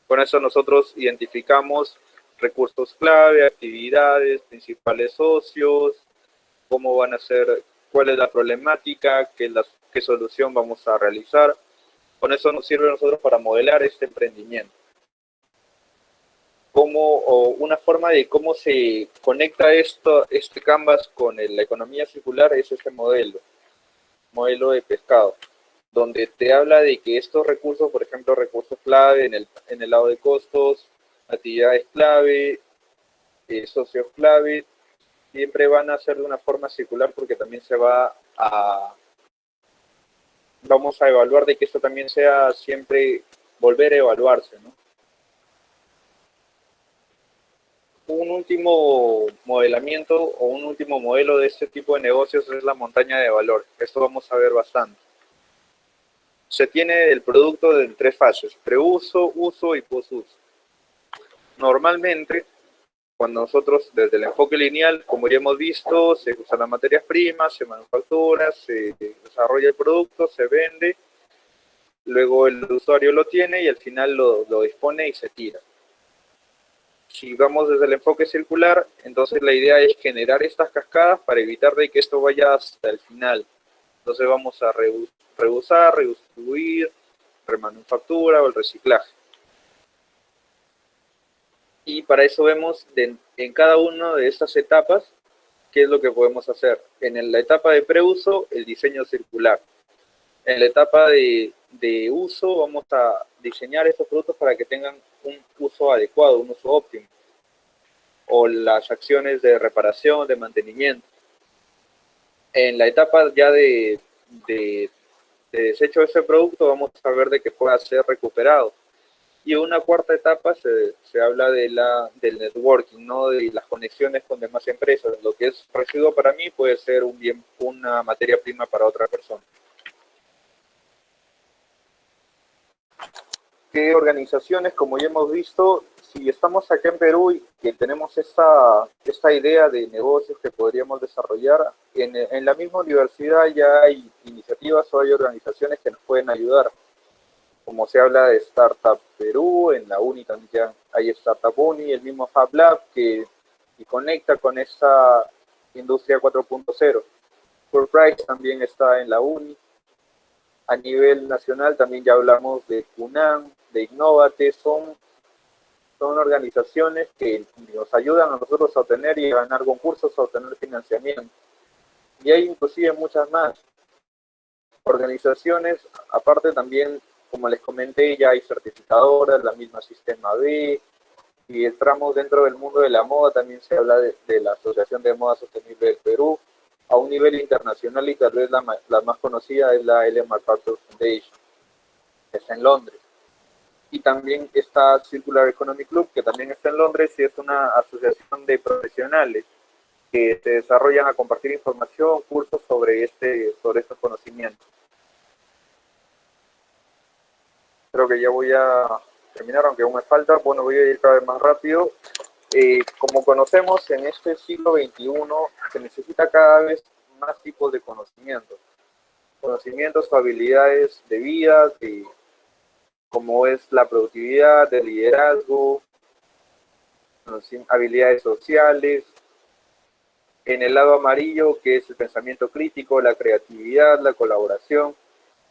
Con eso nosotros identificamos recursos clave, actividades, principales socios, cómo van a ser, cuál es la problemática, qué solución vamos a realizar. Con eso nos sirve a nosotros para modelar este emprendimiento. O una forma de cómo se conecta este Canvas con la economía circular es este modelo de pescado, donde te habla de que estos recursos, por ejemplo, recursos clave en el lado de costos, actividades clave, socios clave, siempre van a ser de una forma circular porque también vamos a evaluar de que esto también sea siempre volver a evaluarse, ¿no? Un último modelamiento o un último modelo de este tipo de negocios es la montaña de valor. Esto vamos a ver bastante. Se tiene el producto en 3 fases: preuso, uso y posuso. Normalmente, cuando nosotros desde el enfoque lineal, como ya hemos visto, se usan las materias primas, se manufactura, se desarrolla el producto, se vende, luego el usuario lo tiene y al final lo dispone y se tira. Si vamos desde el enfoque circular, entonces la idea es generar estas cascadas para evitar de que esto vaya hasta el final. Entonces vamos a reusar, redistribuir, remanufactura o el reciclaje. Y para eso vemos en cada una de estas etapas qué es lo que podemos hacer. En la etapa de preuso, el diseño circular. En la etapa de uso, vamos a diseñar estos productos para que tengan un uso adecuado, un uso óptimo. O las acciones de reparación, de mantenimiento. En la etapa ya de desecho de ese producto, vamos a ver de que pueda ser recuperado. Y en una cuarta etapa se habla del networking, ¿no? De las conexiones con demás empresas. Lo que es residuo para mí puede ser una materia prima para otra persona. ¿Qué organizaciones, como ya hemos visto, si estamos acá en Perú y que tenemos esta idea de negocios que podríamos desarrollar, en la misma universidad ya hay iniciativas o hay organizaciones que nos pueden ayudar? Como se habla de Startup Perú, en la UNI también ya hay Startup Uni, el mismo Fab Lab que conecta con esta industria 4.0. Fulbright también está en la UNI. A nivel nacional también ya hablamos de CUNAM, de Innovate, son organizaciones que nos ayudan a nosotros a obtener y a ganar concursos, a obtener financiamiento. Y hay inclusive muchas más organizaciones, aparte también, como les comenté, ya hay certificadoras, la misma Sistema B, y entramos dentro del mundo de la moda, también se habla de la Asociación de Moda Sostenible del Perú, a un nivel internacional, y tal vez la más conocida es la Ellen MacArthur Foundation, que está en Londres. Y también está Circular Economy Club, que también está en Londres, y es una asociación de profesionales que se desarrollan a compartir información, cursos sobre estos conocimientos. Creo que ya voy a terminar, aunque aún me falta. Bueno, voy a ir cada vez más rápido. Como conocemos, en este siglo XXI se necesita cada vez más tipos de conocimientos. Conocimientos o habilidades de vida, como es la productividad, el liderazgo, habilidades sociales. En el lado amarillo, que es el pensamiento crítico, la creatividad, la colaboración.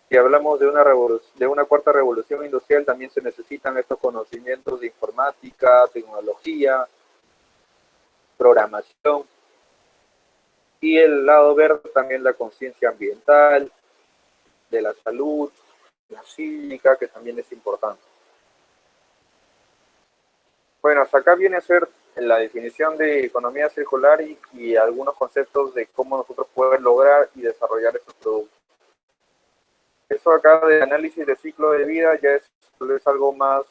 Si hablamos de una cuarta revolución industrial, también se necesitan estos conocimientos de informática, tecnología, programación. Y el lado verde también la conciencia ambiental, de la salud, la cívica, que también es importante. Bueno, hasta acá viene a ser la definición de economía circular y algunos conceptos de cómo nosotros podemos lograr y desarrollar estos productos. Eso acá de análisis de ciclo de vida ya es algo más,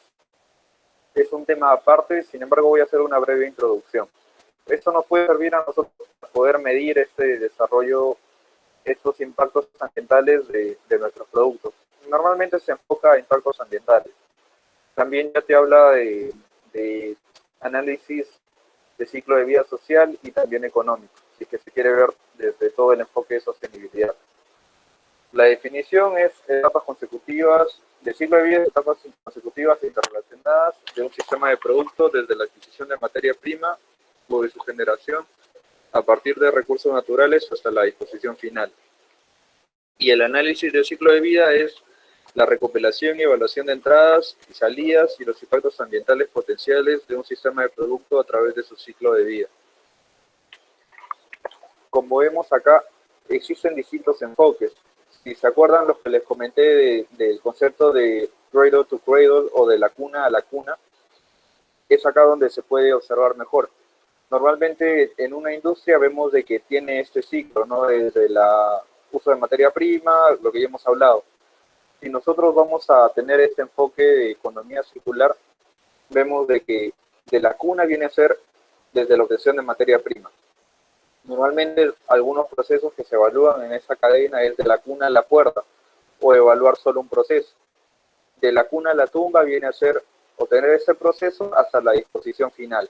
es un tema aparte, sin embargo voy a hacer una breve introducción. Esto nos puede servir a nosotros para poder medir este desarrollo, estos impactos ambientales de nuestros productos. Normalmente se enfoca a impactos ambientales. También ya te habla de análisis de ciclo de vida social y también económico, así que se quiere ver desde todo el enfoque de sostenibilidad. La definición es etapas consecutivas, de ciclo de vida, etapas consecutivas e interrelacionadas de un sistema de productos desde la adquisición de materia prima o de su generación a partir de recursos naturales hasta la disposición final. Y el análisis del ciclo de vida es la recopilación y evaluación de entradas y salidas y los impactos ambientales potenciales de un sistema de producto a través de su ciclo de vida. Como vemos acá, existen distintos enfoques. Si se acuerdan los que les comenté del concepto de cradle to cradle o de la cuna a la cuna, es acá donde se puede observar mejor. Normalmente en una industria vemos de que tiene este ciclo, ¿no? Desde el uso de materia prima, lo que ya hemos hablado. Si nosotros vamos a tener este enfoque de economía circular, vemos de que de la cuna viene a ser desde la obtención de materia prima. Normalmente algunos procesos que se evalúan en esa cadena es de la cuna a la puerta, o evaluar solo un proceso. De la cuna a la tumba viene a ser obtener ese proceso hasta la disposición final.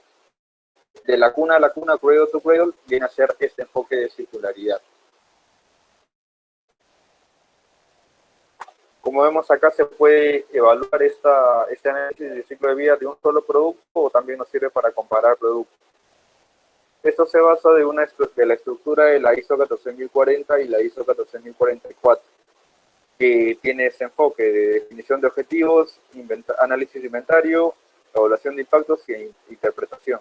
De la cuna a la cuna, cradle to cradle, viene a ser este enfoque de circularidad. Como vemos acá, se puede evaluar este análisis de ciclo de vida de un solo producto o también nos sirve para comparar productos. Esto se basa de la estructura de la ISO 14040 y la ISO 14044, que tiene ese enfoque de definición de objetivos, análisis de inventario, evaluación de impactos y interpretación.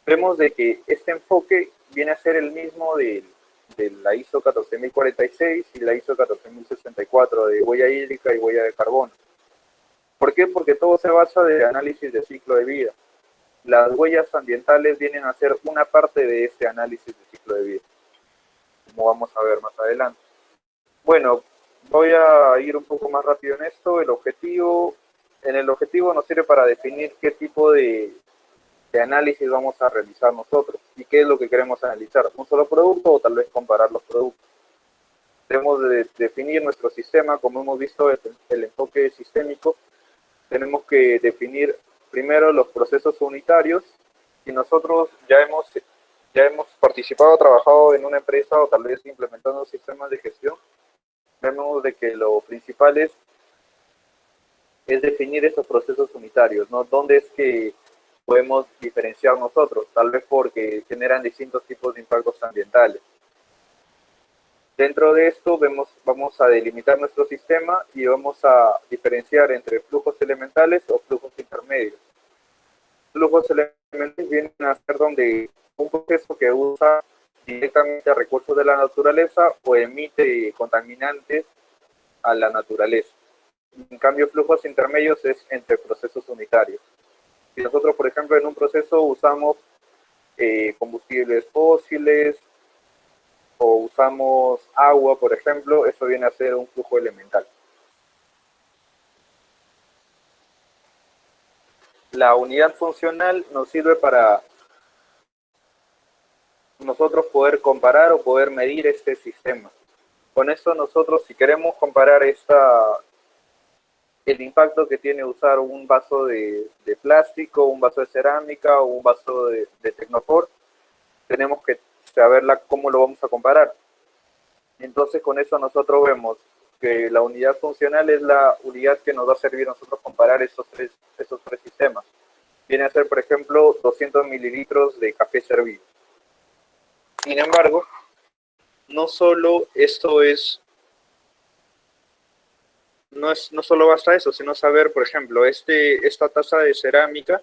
Vemos de que este enfoque viene a ser el mismo de la ISO 14046 y la ISO 14064 de huella hídrica y huella de carbono. ¿Por qué? Porque todo se basa de análisis de ciclo de vida. Las huellas ambientales vienen a ser una parte de este análisis de ciclo de vida, como vamos a ver más adelante. Bueno, voy a ir un poco más rápido en esto. En el objetivo nos sirve para definir qué tipo de análisis vamos a realizar nosotros y qué es lo que queremos analizar, un solo producto o tal vez comparar los productos. Debemos de definir nuestro sistema, como hemos visto el enfoque sistémico, tenemos que definir primero los procesos unitarios y nosotros ya hemos participado, trabajado en una empresa o tal vez implementando sistemas de gestión. Vemos de que lo principal es definir esos procesos unitarios, ¿no? ¿Dónde es que podemos diferenciar nosotros? Tal vez porque generan distintos tipos de impactos ambientales. Dentro de esto vamos a delimitar nuestro sistema y vamos a diferenciar entre flujos elementales o flujos intermedios. Flujos elementales vienen a ser donde un proceso que usa directamente recursos de la naturaleza o emite contaminantes a la naturaleza. En cambio, flujos intermedios es entre procesos unitarios. Si nosotros, por ejemplo, en un proceso usamos combustibles fósiles o usamos agua, por ejemplo, eso viene a ser un flujo elemental. La unidad funcional nos sirve para nosotros poder comparar o poder medir este sistema. Con esto nosotros, si queremos comparar el impacto que tiene usar un vaso de plástico, un vaso de cerámica o un vaso de Tecnofor, tenemos que saber cómo lo vamos a comparar. Entonces con eso nosotros vemos que la unidad funcional es la unidad que nos va a servir a nosotros comparar esos tres sistemas. Viene a ser, por ejemplo, 200 mililitros de café servido. Sin embargo, no solo no solo basta eso, sino saber, por ejemplo, esta taza de cerámica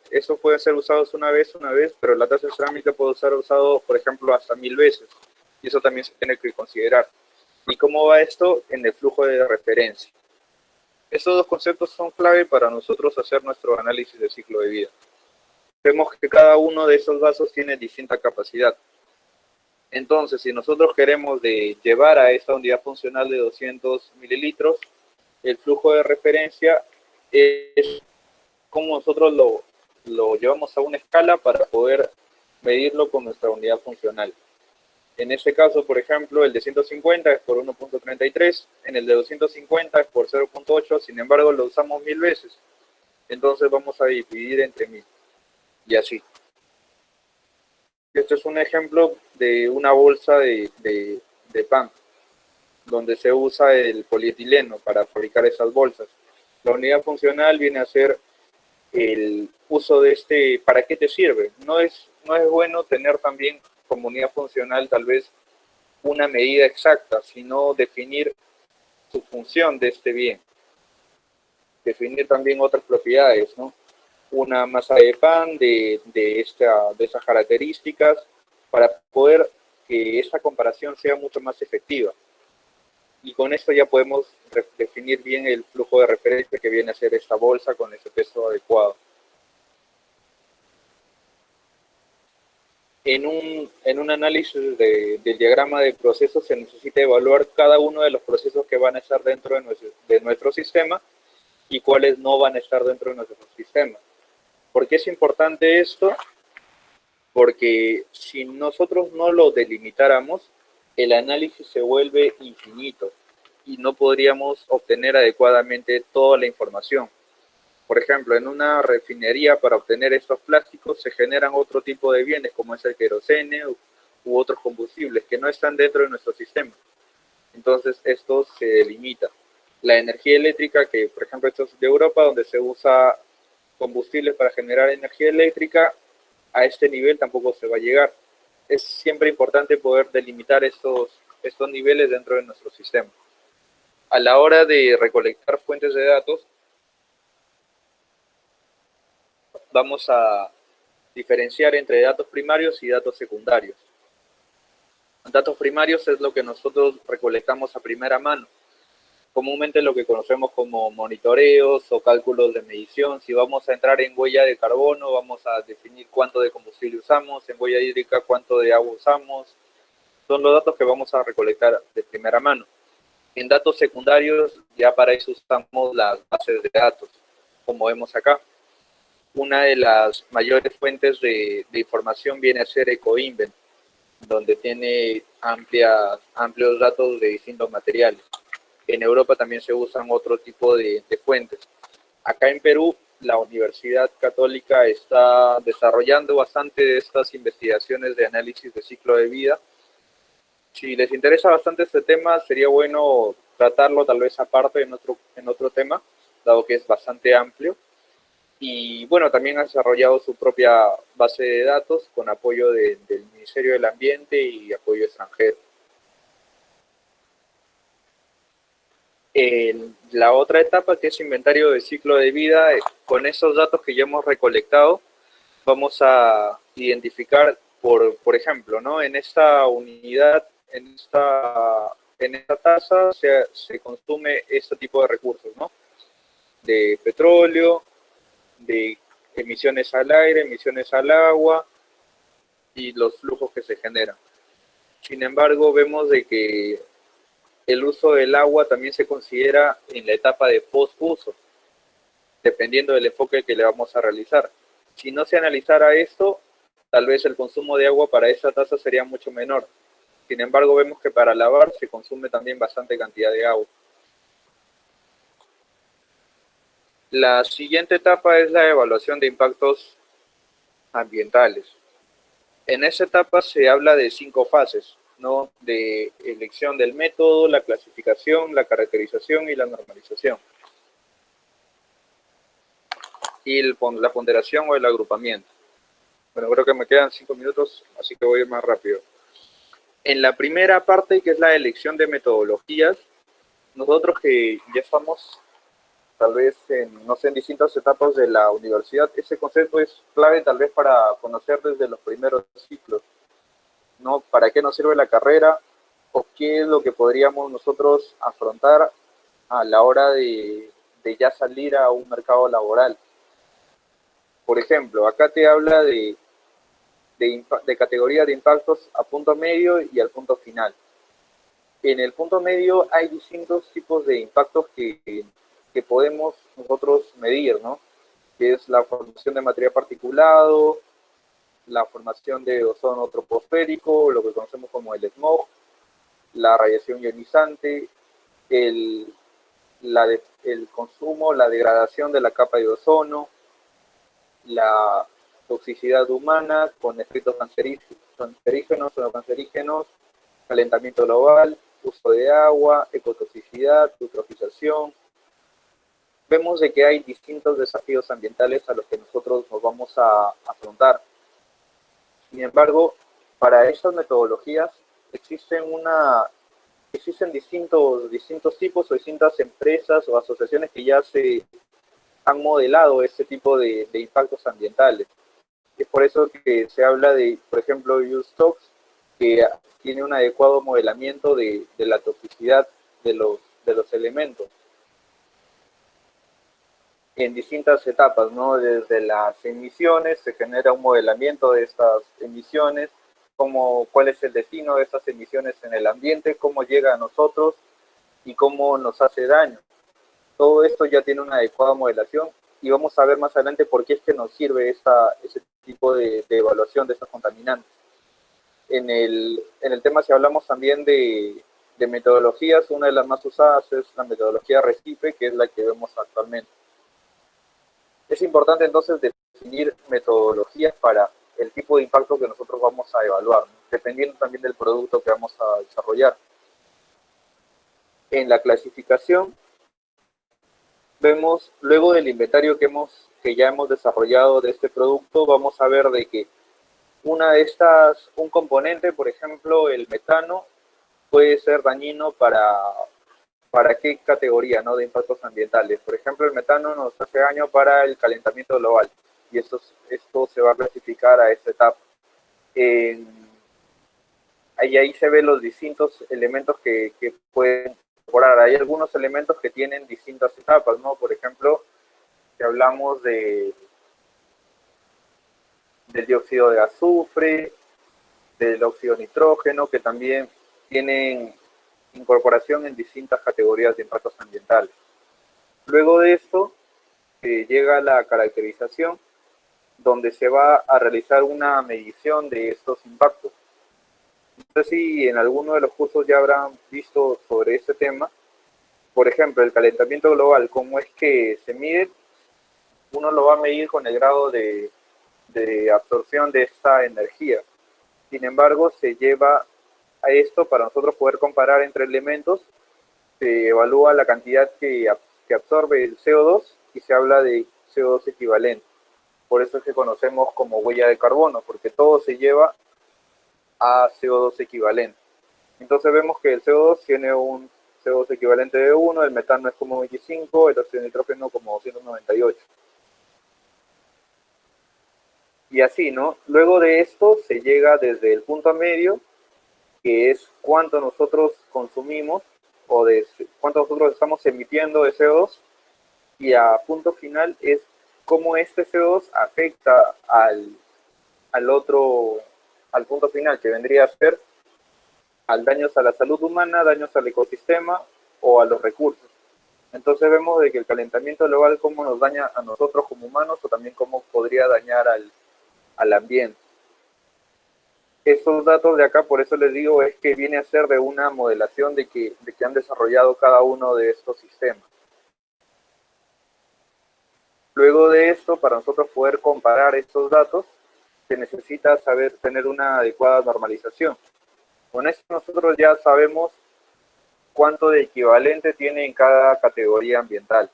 Eso puede ser usado una vez, pero la tasa de cerámica puede ser usado, por ejemplo, hasta 1000 veces. Y eso también se tiene que considerar. ¿Y cómo va esto? En el flujo de referencia. Estos dos conceptos son clave para nosotros hacer nuestro análisis de ciclo de vida. Vemos que cada uno de esos vasos tiene distinta capacidad. Entonces, si nosotros queremos llevar a esta unidad funcional de 200 mililitros, el flujo de referencia es como nosotros lo llevamos a una escala para poder medirlo con nuestra unidad funcional. En este caso, por ejemplo, el de 150 es por 1.33, en el de 250 es por 0.8, sin embargo lo usamos 1000 veces. Entonces vamos a dividir entre 1000 y así. Este es un ejemplo de una bolsa de pan, donde se usa el polietileno para fabricar esas bolsas. La unidad funcional viene a ser el uso de este, ¿para qué te sirve? No es bueno tener también como unidad funcional tal vez una medida exacta, sino definir su función de este bien. Definir también otras propiedades, ¿no? Una masa de pan de esas características para poder que esta comparación sea mucho más efectiva. Y con esto ya podemos definir bien el flujo de referencia que viene a ser esta bolsa con ese peso adecuado. En un análisis del diagrama de procesos se necesita evaluar cada uno de los procesos que van a estar dentro de nuestro sistema y cuáles no van a estar dentro de nuestro sistema. ¿Por qué es importante esto? Porque si nosotros no lo delimitáramos, el análisis se vuelve infinito y no podríamos obtener adecuadamente toda la información. Por ejemplo, en una refinería para obtener estos plásticos se generan otro tipo de bienes como es el querosene u otros combustibles que no están dentro de nuestro sistema. Entonces esto se delimita. La energía eléctrica, que por ejemplo esto es de Europa, donde se usa combustibles para generar energía eléctrica, a este nivel tampoco se va a llegar. Es siempre importante poder delimitar estos niveles dentro de nuestro sistema. A la hora de recolectar fuentes de datos, vamos a diferenciar entre datos primarios y datos secundarios. Datos primarios es lo que nosotros recolectamos a primera mano, comúnmente lo que conocemos como monitoreos o cálculos de medición. Si vamos a entrar en huella de carbono, vamos a definir cuánto de combustible usamos, en huella hídrica cuánto de agua usamos. Son los datos que vamos a recolectar de primera mano. En datos secundarios, ya para eso usamos las bases de datos, como vemos acá. Una de las mayores fuentes de información viene a ser Ecoinvent, donde tiene amplios datos de distintos materiales. En Europa también se usan otro tipo de fuentes. Acá en Perú, la Universidad Católica está desarrollando bastante de estas investigaciones de análisis de ciclo de vida. Si les interesa bastante este tema, sería bueno tratarlo tal vez aparte en otro tema, dado que es bastante amplio. Y bueno, también ha desarrollado su propia base de datos con apoyo del Ministerio del Ambiente y apoyo extranjero. La otra etapa, que es inventario de ciclo de vida, con esos datos que ya hemos recolectado, vamos a identificar, por ejemplo, ¿no? En esta unidad, en esta tasa se consume este tipo de recursos, ¿no? De petróleo, de emisiones al aire, emisiones al agua y los flujos que se generan. Sin embargo, vemos de que el uso del agua también se considera en la etapa de post-uso, dependiendo del enfoque que le vamos a realizar. Si no se analizara esto, tal vez el consumo de agua para esta tasa sería mucho menor. Sin embargo, vemos que para lavar se consume también bastante cantidad de agua. La siguiente etapa es la evaluación de impactos ambientales. En esa etapa se habla de 5 fases, ¿no? De elección del método, la clasificación, la caracterización y la normalización. Y la ponderación o el agrupamiento. Bueno, creo que me quedan 5 minutos, así que voy a ir más rápido. En la primera parte, que es la elección de metodologías, nosotros que ya estamos tal vez en, no sé, en distintas etapas de la universidad, ese concepto es clave tal vez para conocer desde los primeros ciclos, ¿no? ¿Para qué nos sirve la carrera o qué es lo que podríamos nosotros afrontar a la hora de ya salir a un mercado laboral? Por ejemplo, acá te habla de categoría de impactos a punto medio y al punto final. En el punto medio hay distintos tipos de impactos que podemos nosotros medir, ¿no? Que es la formación de material particulado, la formación de ozono troposférico, lo que conocemos como el smog, la radiación ionizante, el consumo, la degradación de la capa de ozono, la toxicidad humana con efectos cancerígenos o no cancerígenos, calentamiento global, uso de agua, ecotoxicidad, eutrofización. Vemos de que hay distintos desafíos ambientales a los que nosotros nos vamos a afrontar. Sin embargo, para estas metodologías existen distintos tipos o distintas empresas o asociaciones que ya se han modelado este tipo de impactos ambientales. Es por eso que se habla de, por ejemplo, USTOX, que tiene un adecuado modelamiento de la toxicidad de los elementos en distintas etapas, ¿no? Desde las emisiones se genera un modelamiento de estas emisiones, cuál es el destino de estas emisiones en el ambiente, cómo llega a nosotros y cómo nos hace daño. Todo esto ya tiene una adecuada modelación y vamos a ver más adelante por qué es que nos sirve ese tipo de evaluación de estos contaminantes. En el tema, si hablamos también de metodologías, una de las más usadas es la metodología RECIPE, que es la que vemos actualmente. Es importante entonces definir metodologías para el tipo de impacto que nosotros vamos a evaluar, ¿no? Dependiendo también del producto que vamos a desarrollar. En la clasificación, vemos, luego del inventario que ya hemos desarrollado de este producto, vamos a ver de que un componente, por ejemplo, el metano, puede ser dañino para qué categoría, ¿no?, de impactos ambientales. Por ejemplo, el metano nos hace daño para el calentamiento global y esto se va a clasificar a esta etapa. Ahí se ven los distintos elementos que pueden incorporar. Hay algunos elementos que tienen distintas etapas, ¿no? Por ejemplo, si hablamos del dióxido de azufre, del óxido de nitrógeno, que también tienen incorporación en distintas categorías de impactos ambientales. Luego de esto, llega la caracterización, donde se va a realizar una medición de estos impactos. No sé si en alguno de los cursos ya habrán visto sobre este tema. Por ejemplo, el calentamiento global, ¿cómo es que se mide? Uno lo va a medir con el grado de absorción de esta energía. Sin embargo, se lleva a esto para nosotros poder comparar entre elementos. Se evalúa la cantidad que absorbe el CO2 y se habla de CO2 equivalente. Por eso es que conocemos como huella de carbono, porque todo se lleva a CO2 equivalente. Entonces vemos que el CO2 tiene un CO2 equivalente de 1, el metano es como 25, el óxido de nitrógeno como 298. Y así, ¿no? Luego de esto se llega desde el punto medio, que es cuánto nosotros consumimos o de cuánto nosotros estamos emitiendo de CO2, y a punto final es cómo este CO2 afecta al punto final, que vendría a ser al daños a la salud humana, daños al ecosistema o a los recursos. Entonces vemos de que el calentamiento global cómo nos daña a nosotros como humanos o también cómo podría dañar al ambiente. Estos datos de acá, por eso les digo, es que viene a ser de una modelación de que han desarrollado cada uno de estos sistemas. Luego de esto, para nosotros poder comparar estos datos, se necesita tener una adecuada normalización. Con esto nosotros ya sabemos cuánto de equivalente tiene en cada categoría ambiental.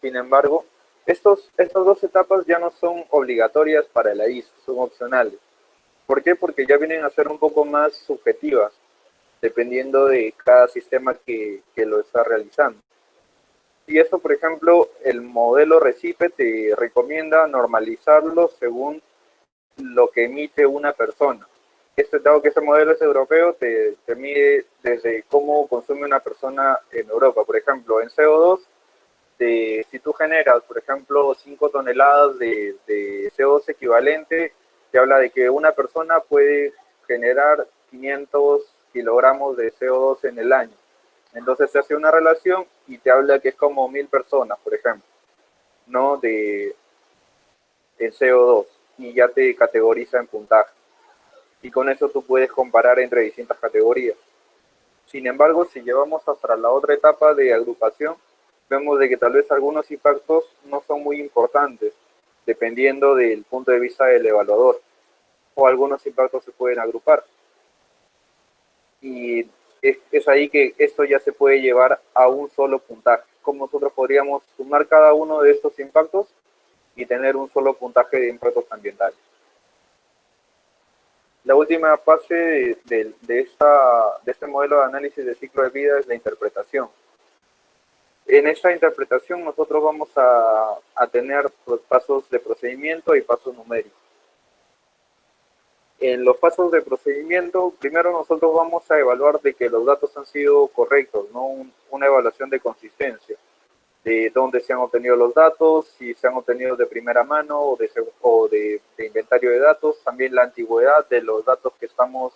Sin embargo, estas dos etapas ya no son obligatorias para la ISO, son opcionales. ¿Por qué? Porque ya vienen a ser un poco más subjetivas. dependiendo de cada sistema que lo está realizando. Y esto, por ejemplo, el modelo RECIPE te recomienda normalizarlo según lo que emite una persona. Dado que este modelo es europeo, te mide desde cómo consume una persona en Europa. Por ejemplo, en CO2, si tú generas, por ejemplo, 5 toneladas de CO2 equivalente, te habla de que una persona puede generar 500 kilogramos de CO2 en el año. Entonces se hace una relación y te habla que es como 1000 personas, por ejemplo, ¿no? De CO2, y ya te categoriza en puntaje. Y con eso tú puedes comparar entre distintas categorías. Sin embargo, si llevamos hasta la otra etapa de agrupación, vemos de que tal vez algunos impactos no son muy importantes, dependiendo del punto de vista del evaluador, o algunos impactos se pueden agrupar. Y es ahí que esto ya se puede llevar a un solo puntaje. Como nosotros podríamos sumar cada uno de estos impactos y tener un solo puntaje de impactos ambientales. La última fase de este modelo de análisis de ciclo de vida es la interpretación. En esta interpretación nosotros vamos a tener pasos de procedimiento y pasos numéricos. En los pasos de procedimiento, primero nosotros vamos a evaluar de que los datos han sido correctos, ¿no? Una evaluación de consistencia, de dónde se han obtenido los datos, si se han obtenido de primera mano o de inventario de datos, también la antigüedad de los datos que estamos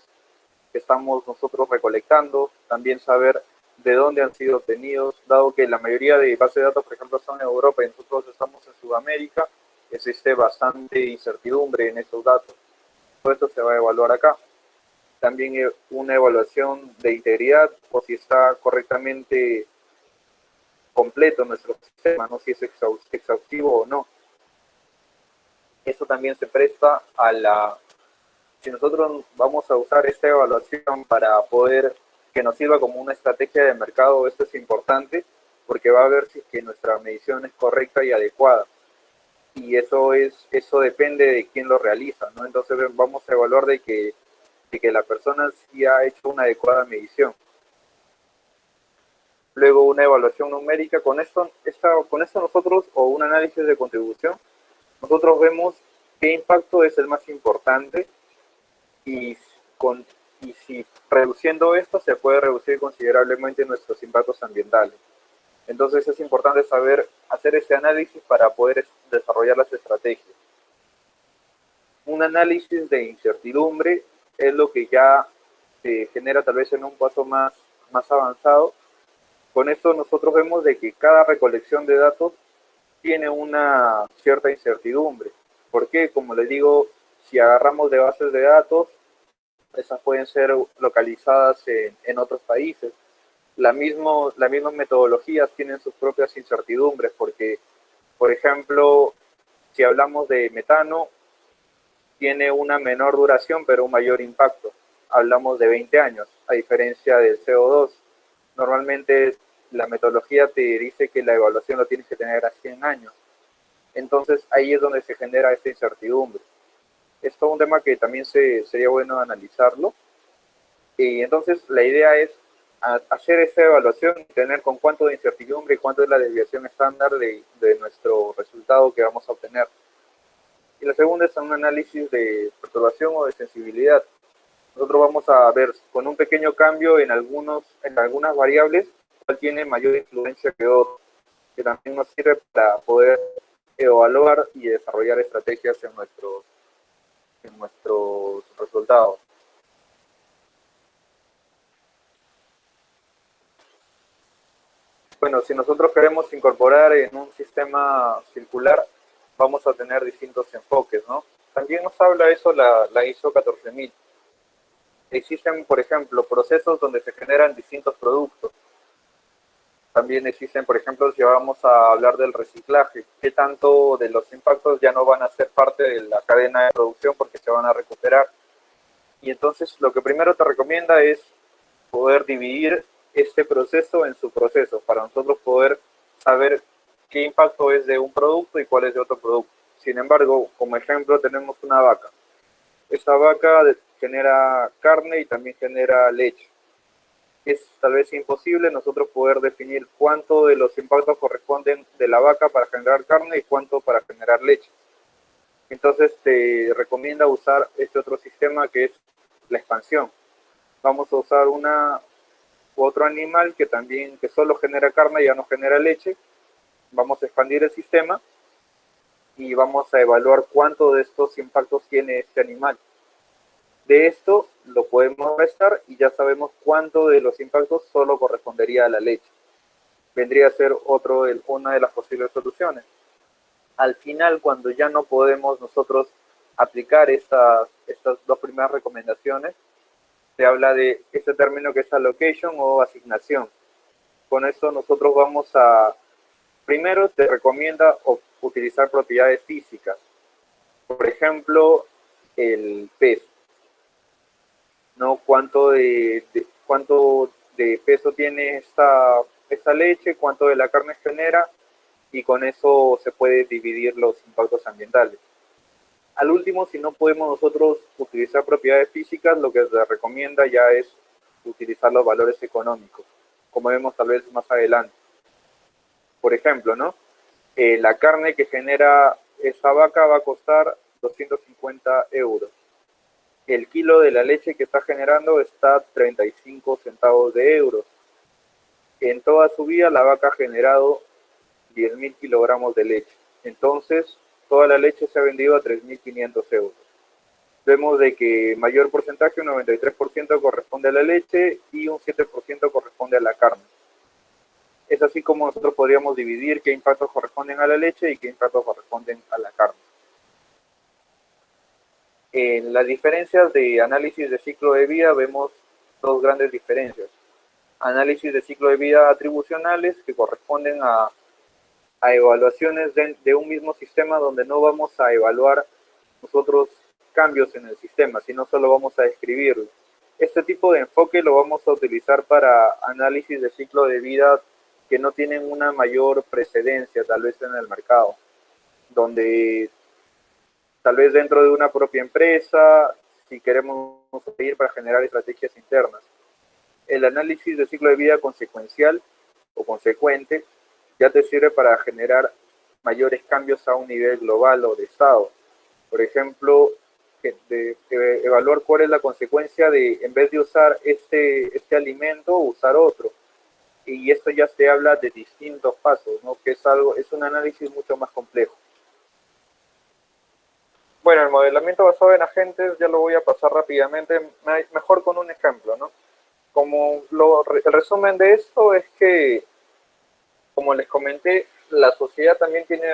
nosotros recolectando, también saber de dónde han sido obtenidos, dado que la mayoría de bases de datos, por ejemplo, son en Europa y nosotros estamos en Sudamérica, existe bastante incertidumbre en estos datos. Todo esto se va a evaluar acá. También una evaluación de integridad, o si está correctamente completo nuestro sistema, no si es exhaustivo o no. Eso también se presta si nosotros vamos a usar esta evaluación para poder que nos sirva como una estrategia de mercado, esto es importante porque va a ver si que nuestra medición es correcta y adecuada. Y eso depende de quién lo realiza, ¿no? Entonces vamos a evaluar de que la persona sí ha hecho una adecuada medición. Luego una evaluación numérica, con esto nosotros, o un análisis de contribución, nosotros vemos qué impacto es el más importante y si reduciendo esto se puede reducir considerablemente nuestros impactos ambientales. Entonces es importante saber hacer ese análisis para poder desarrollar las estrategias. Un análisis de incertidumbre es lo que ya se genera tal vez en un paso más avanzado. Con esto nosotros vemos de que cada recolección de datos tiene una cierta incertidumbre. ¿Por qué? Como les digo, si agarramos de bases de datos, esas pueden ser localizadas en otros países. Las mismas metodologías tienen sus propias incertidumbres porque, por ejemplo, si hablamos de metano, tiene una menor duración pero un mayor impacto. Hablamos de 20 años, a diferencia del CO2. Normalmente la metodología te dice que la evaluación lo tienes que tener a 100 años. Entonces ahí es donde se genera esta incertidumbre. Esto es un tema que también sería bueno analizarlo. Y entonces la idea es hacer esta evaluación y tener con cuánto de incertidumbre y cuánto es la desviación estándar de nuestro resultado que vamos a obtener. Y la segunda es un análisis de perturbación o de sensibilidad. Nosotros vamos a ver con un pequeño cambio en algunas variables cuál tiene mayor influencia que otro, que también nos sirve para poder evaluar y desarrollar estrategias en nuestros resultados. Bueno, si nosotros queremos incorporar en un sistema circular, vamos a tener distintos enfoques, ¿no? También nos habla eso la ISO 14000. Existen, por ejemplo, procesos donde se generan distintos productos. También existen, por ejemplo, si vamos a hablar del reciclaje, qué tanto de los impactos ya no van a ser parte de la cadena de producción porque se van a recuperar. Y entonces lo que primero te recomienda es poder dividir este proceso en subprocesos para nosotros poder saber qué impacto es de un producto y cuál es de otro producto. Sin embargo, como ejemplo tenemos una vaca. Esta vaca genera carne y también genera leche. es tal vez imposible nosotros poder definir cuánto de los impactos corresponden de la vaca para generar carne y cuánto para generar leche. Entonces te recomienda usar este otro sistema que es la expansión. Vamos a usar otro animal que solo genera carne y ya no genera leche. Vamos a expandir el sistema y vamos a evaluar cuánto de estos impactos tiene este animal. De esto lo podemos restar y ya sabemos cuánto de los impactos solo correspondería a la leche. Vendría a ser una de las posibles soluciones. Al final, cuando ya no podemos nosotros aplicar estas dos primeras recomendaciones, se habla de este término que es allocation o asignación. Con eso nosotros primero te recomienda utilizar propiedades físicas. Por ejemplo, el peso. ¿No? Cuánto de peso tiene esta leche, cuánto de la carne genera, y con eso se puede dividir los impactos ambientales. Al último, si no podemos nosotros utilizar propiedades físicas, lo que se recomienda ya es utilizar los valores económicos, como vemos tal vez más adelante. Por ejemplo, ¿no? La carne que genera esa vaca va a costar 250 euros. El kilo de la leche que está generando está 35 centavos de euros. En toda su vida la vaca ha generado 10.000 kilogramos de leche. Entonces, toda la leche se ha vendido a 3.500 euros. Vemos de que mayor porcentaje, un 93% corresponde a la leche y un 7% corresponde a la carne. Es así como nosotros podríamos dividir qué impactos corresponden a la leche y qué impactos corresponden a la carne. En las diferencias de análisis de ciclo de vida vemos dos grandes diferencias. Análisis de ciclo de vida atribucionales, que corresponden a evaluaciones de un mismo sistema, donde no vamos a evaluar nosotros cambios en el sistema, sino solo vamos a describirlo. Este tipo de enfoque lo vamos a utilizar para análisis de ciclo de vida que no tienen una mayor precedencia tal vez en el mercado, donde tal vez dentro de una propia empresa, si queremos ir para generar estrategias internas. El análisis de ciclo de vida consecuencial o consecuente ya te sirve para generar mayores cambios a un nivel global o de estado. Por ejemplo, evaluar cuál es la consecuencia de, en vez de usar este alimento, usar otro. Y esto ya se habla de distintos pasos, ¿no? Que es un análisis mucho más complejo. Bueno, el modelamiento basado en agentes ya lo voy a pasar rápidamente, mejor con un ejemplo, ¿no? El resumen de esto es que, como les comenté, la sociedad también tiene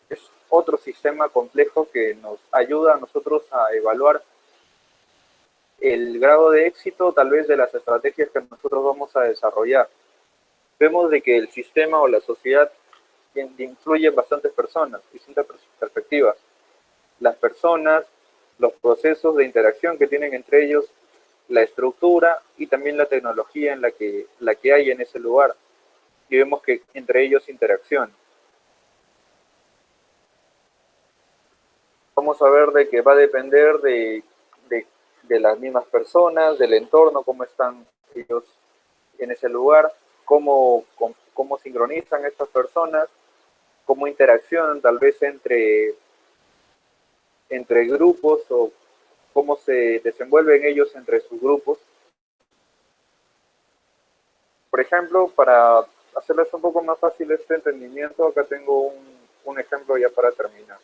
es otro sistema complejo que nos ayuda a nosotros a evaluar el grado de éxito tal vez de las estrategias que nosotros vamos a desarrollar. Vemos de que el sistema o la sociedad influye en bastantes personas, distintas perspectivas. Las personas, los procesos de interacción que tienen entre ellos, la estructura y también la tecnología en la que hay en ese lugar. Y vemos que entre ellos interaccionan. Vamos a ver de que va a depender de las mismas personas, del entorno, cómo están ellos en ese lugar, cómo sincronizan estas personas, cómo interaccionan tal vez entre grupos o cómo se desenvuelven ellos entre sus grupos. Por ejemplo, para hacerles un poco más fácil este entendimiento, acá tengo un ejemplo ya para terminar.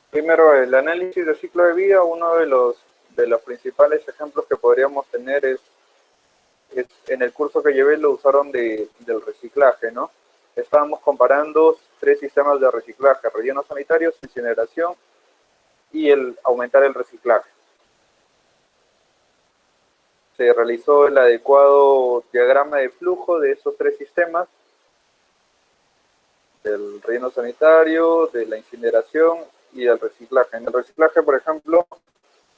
Primero, el análisis de ciclo de vida. Uno de los principales ejemplos que podríamos tener es en el curso que llevé lo usaron del reciclaje, ¿no? Estábamos comparando 3 sistemas de reciclaje: rellenos sanitarios, incineración y aumentar el reciclaje. se realizó el adecuado diagrama de flujo de esos tres sistemas, del relleno sanitario, de la incineración y del reciclaje. En el reciclaje, por ejemplo,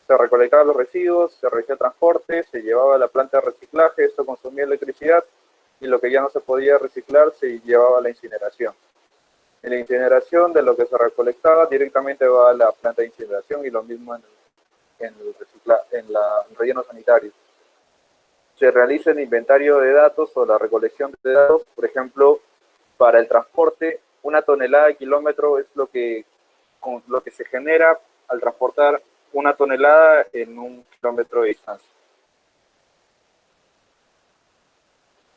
se recolectaban los residuos, se realizaba el transporte, se llevaba a la planta de reciclaje, esto consumía electricidad, y lo que ya no se podía reciclar se llevaba a la incineración. En la incineración, de lo que se recolectaba, directamente va a la planta de incineración, y lo mismo en el relleno sanitario. Se realiza el inventario de datos o la recolección de datos. Por ejemplo, para el transporte, 1 tonelada de kilómetro es lo que se genera al transportar 1 tonelada en 1 kilómetro de distancia.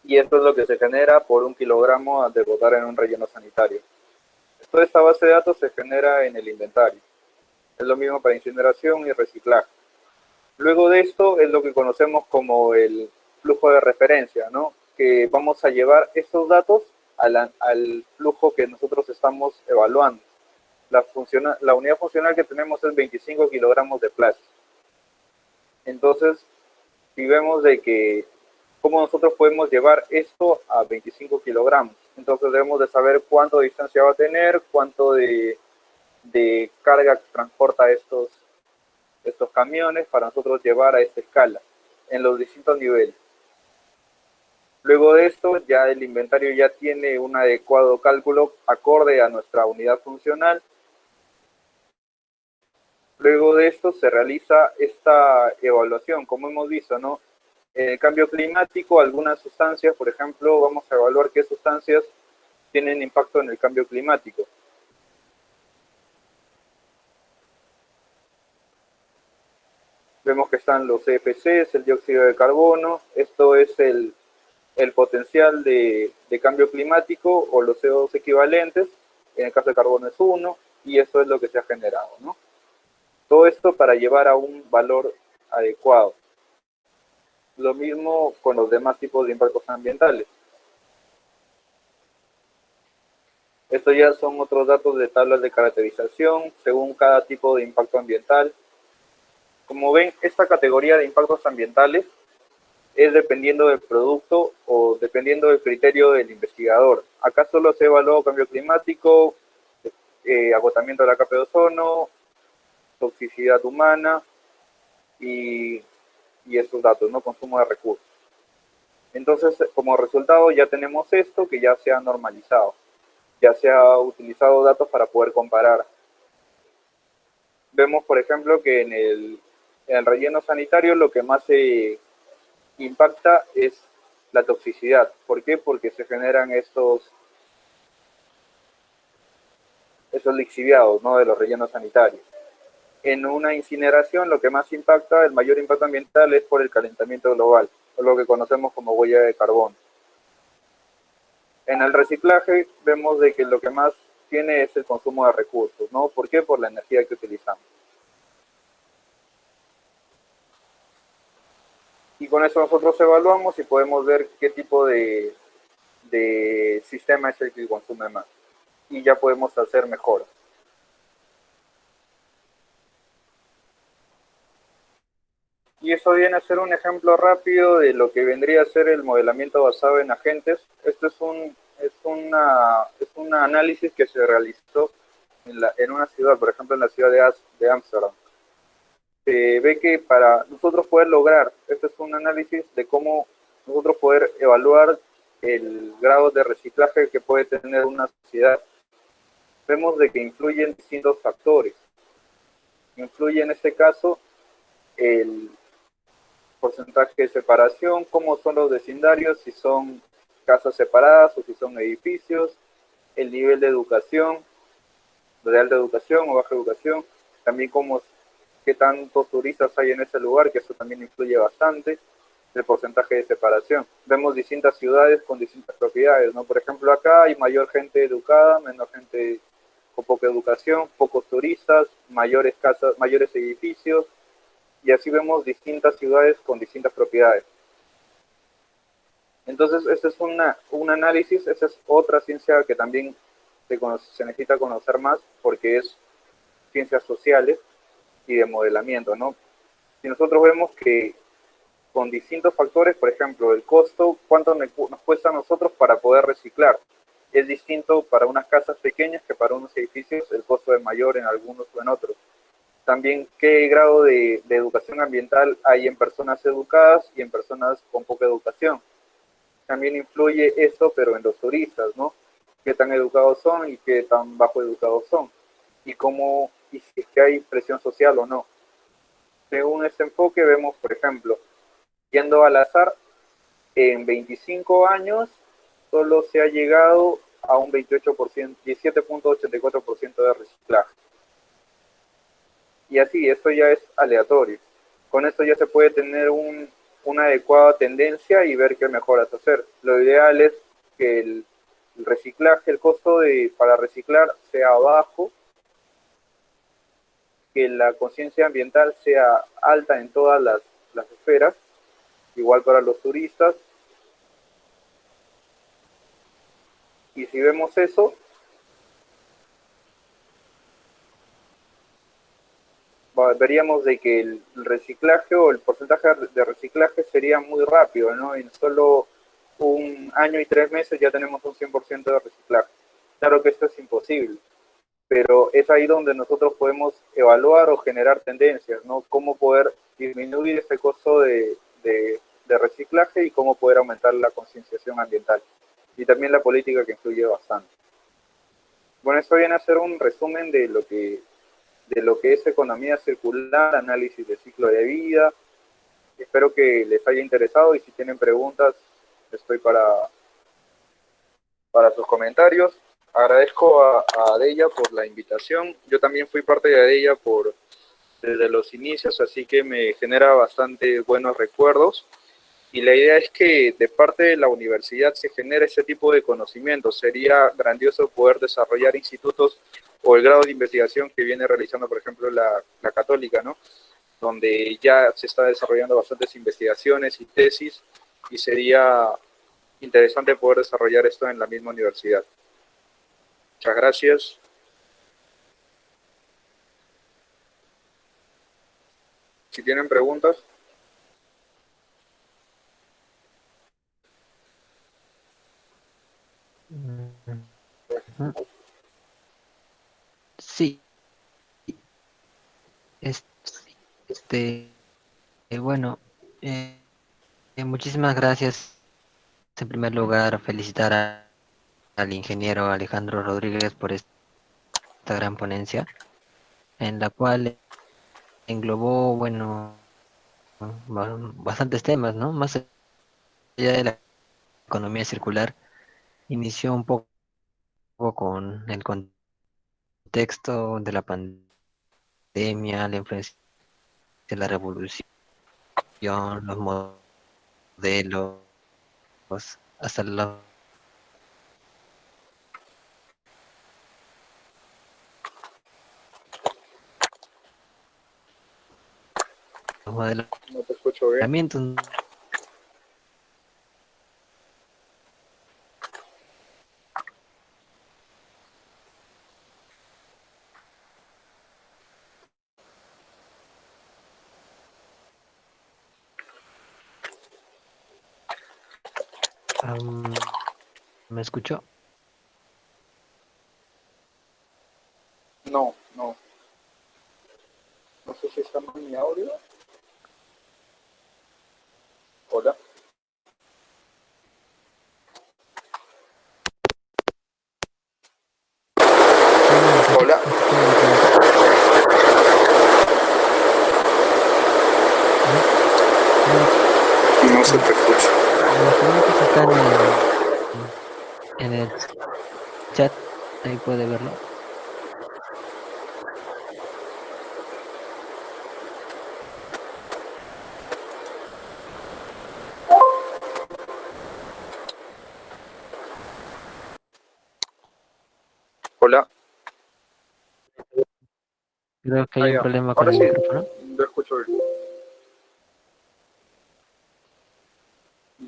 Y esto es lo que se genera por 1 kilogramo de botar en un relleno sanitario. Toda esta base de datos se genera en el inventario. Es lo mismo para incineración y reciclaje. Luego de esto es lo que conocemos como el flujo de referencia, ¿no? Que vamos a llevar estos datos al flujo que nosotros estamos evaluando. La unidad funcional que tenemos es 25 kilogramos de plástico. Entonces, si vemos de que cómo nosotros podemos llevar esto a 25 kilogramos, entonces debemos de saber cuánto de distancia va a tener, cuánto de carga transporta estos camiones para nosotros llevar a esta escala en los distintos niveles. Luego de esto, ya el inventario ya tiene un adecuado cálculo acorde a nuestra unidad funcional. Luego de esto se realiza esta evaluación, como hemos visto, ¿no? En el cambio climático, algunas sustancias, por ejemplo, vamos a evaluar qué sustancias tienen impacto en el cambio climático. Vemos que están los CFCs, el dióxido de carbono, esto es el potencial de cambio climático o los CO2 equivalentes, en el caso de carbono es 1, y eso es lo que se ha generado, ¿no? Todo esto para llevar a un valor adecuado. Lo mismo con los demás tipos de impactos ambientales. Estos ya son otros datos de tablas de caracterización según cada tipo de impacto ambiental. Como ven, esta categoría de impactos ambientales es dependiendo del producto o dependiendo del criterio del investigador. Acá solo se evaluó cambio climático, agotamiento de la capa de ozono, toxicidad humana y estos datos, ¿no? Consumo de recursos. Entonces, como resultado ya tenemos esto que ya se ha normalizado. Ya se ha utilizado datos para poder comparar. Vemos, por ejemplo, que en el relleno sanitario lo que más se impacta es la toxicidad. ¿Por qué? Porque se generan estos lixiviados, ¿no? De los rellenos sanitarios. En una incineración lo que más impacta, el mayor impacto ambiental es por el calentamiento global, o lo que conocemos como huella de carbono. En el reciclaje vemos de que lo que más tiene es el consumo de recursos, ¿no? ¿Por qué? Por la energía que utilizamos. Y con eso nosotros evaluamos y podemos ver qué tipo de sistema es el que consume más. Y ya podemos hacer mejoras. Y eso viene a ser un ejemplo rápido de lo que vendría a ser el modelamiento basado en agentes. Esto es un análisis que se realizó en una ciudad, por ejemplo en la ciudad de Ámsterdam. Se ve que para nosotros poder lograr, este es un análisis de cómo nosotros poder evaluar el grado de reciclaje que puede tener una sociedad. Vemos de que influyen distintos factores. Influye en este caso el porcentaje de separación, cómo son los vecindarios, si son casas separadas o si son edificios, el nivel de educación, de alta educación o baja educación, también qué tantos turistas hay en ese lugar, que eso también influye bastante, el porcentaje de separación. Vemos distintas ciudades con distintas propiedades, ¿no? Por ejemplo, acá hay mayor gente educada, menor gente con poca educación, pocos turistas, mayores casas, mayores edificios, y así vemos distintas ciudades con distintas propiedades. Entonces, este es un análisis, esa es otra ciencia que también se necesita conocer más, porque es ciencias sociales y de modelamiento, ¿no? Si nosotros vemos que con distintos factores, por ejemplo, el costo, cuánto nos cuesta a nosotros para poder reciclar. Es distinto para unas casas pequeñas que para unos edificios, el costo es mayor en algunos o en otros. También qué grado de educación ambiental hay en personas educadas y en personas con poca educación. También influye esto, pero en los turistas, ¿no? Qué tan educados son y qué tan bajo educados son. Y cómo, y si es que hay presión social o no. Según este enfoque vemos, por ejemplo, yendo al azar, en 25 años solo se ha llegado a un 28%, 17.84% de reciclaje. Y así, esto ya es aleatorio. Con esto ya se puede tener una adecuada tendencia y ver qué mejoras hacer. Lo ideal es que el reciclaje, el costo para reciclar sea bajo, que la conciencia ambiental sea alta en todas las esferas, igual para los turistas. Y si vemos eso, veríamos de que el reciclaje o el porcentaje de reciclaje sería muy rápido, ¿no? En solo un año y 3 meses ya tenemos un 100% de reciclaje. Claro que esto es imposible, pero es ahí donde nosotros podemos evaluar o generar tendencias, ¿no? Cómo poder disminuir ese costo de reciclaje y cómo poder aumentar la concienciación ambiental. Y también la política que influye bastante. Bueno, esto viene a ser un resumen de lo que es economía circular, análisis de ciclo de vida. Espero que les haya interesado y si tienen preguntas, estoy para sus comentarios. Agradezco a Adella por la invitación. Yo también fui parte de Adella desde los inicios, así que me genera bastante buenos recuerdos. Y la idea es que de parte de la universidad se genere ese tipo de conocimiento. Sería grandioso poder desarrollar institutos o el grado de investigación que viene realizando, por ejemplo, la Católica, ¿no? Donde ya se está desarrollando bastantes investigaciones y tesis, y sería interesante poder desarrollar esto en la misma universidad. Muchas gracias. Si tienen preguntas. Sí, este, bueno, muchísimas gracias. En primer lugar, felicitar al ingeniero Alejandro Rodríguez por esta gran ponencia, en la cual englobó, bueno, bastantes temas, ¿no? Más allá de la economía circular, inició un poco con el contexto de la pandemia, la influencia de la revolución, los modelos, hasta los modelos No te escucho de bien. aislamiento. ¿Me escuchó? No, no. No sé si está mal mi audio. Hola. Hola. No se te escucha. Las preguntas están en el chat, ahí puede verlo. Hola. Creo que hay un Ya. problema con Ahora el sí, micrófono. lo escucho bien.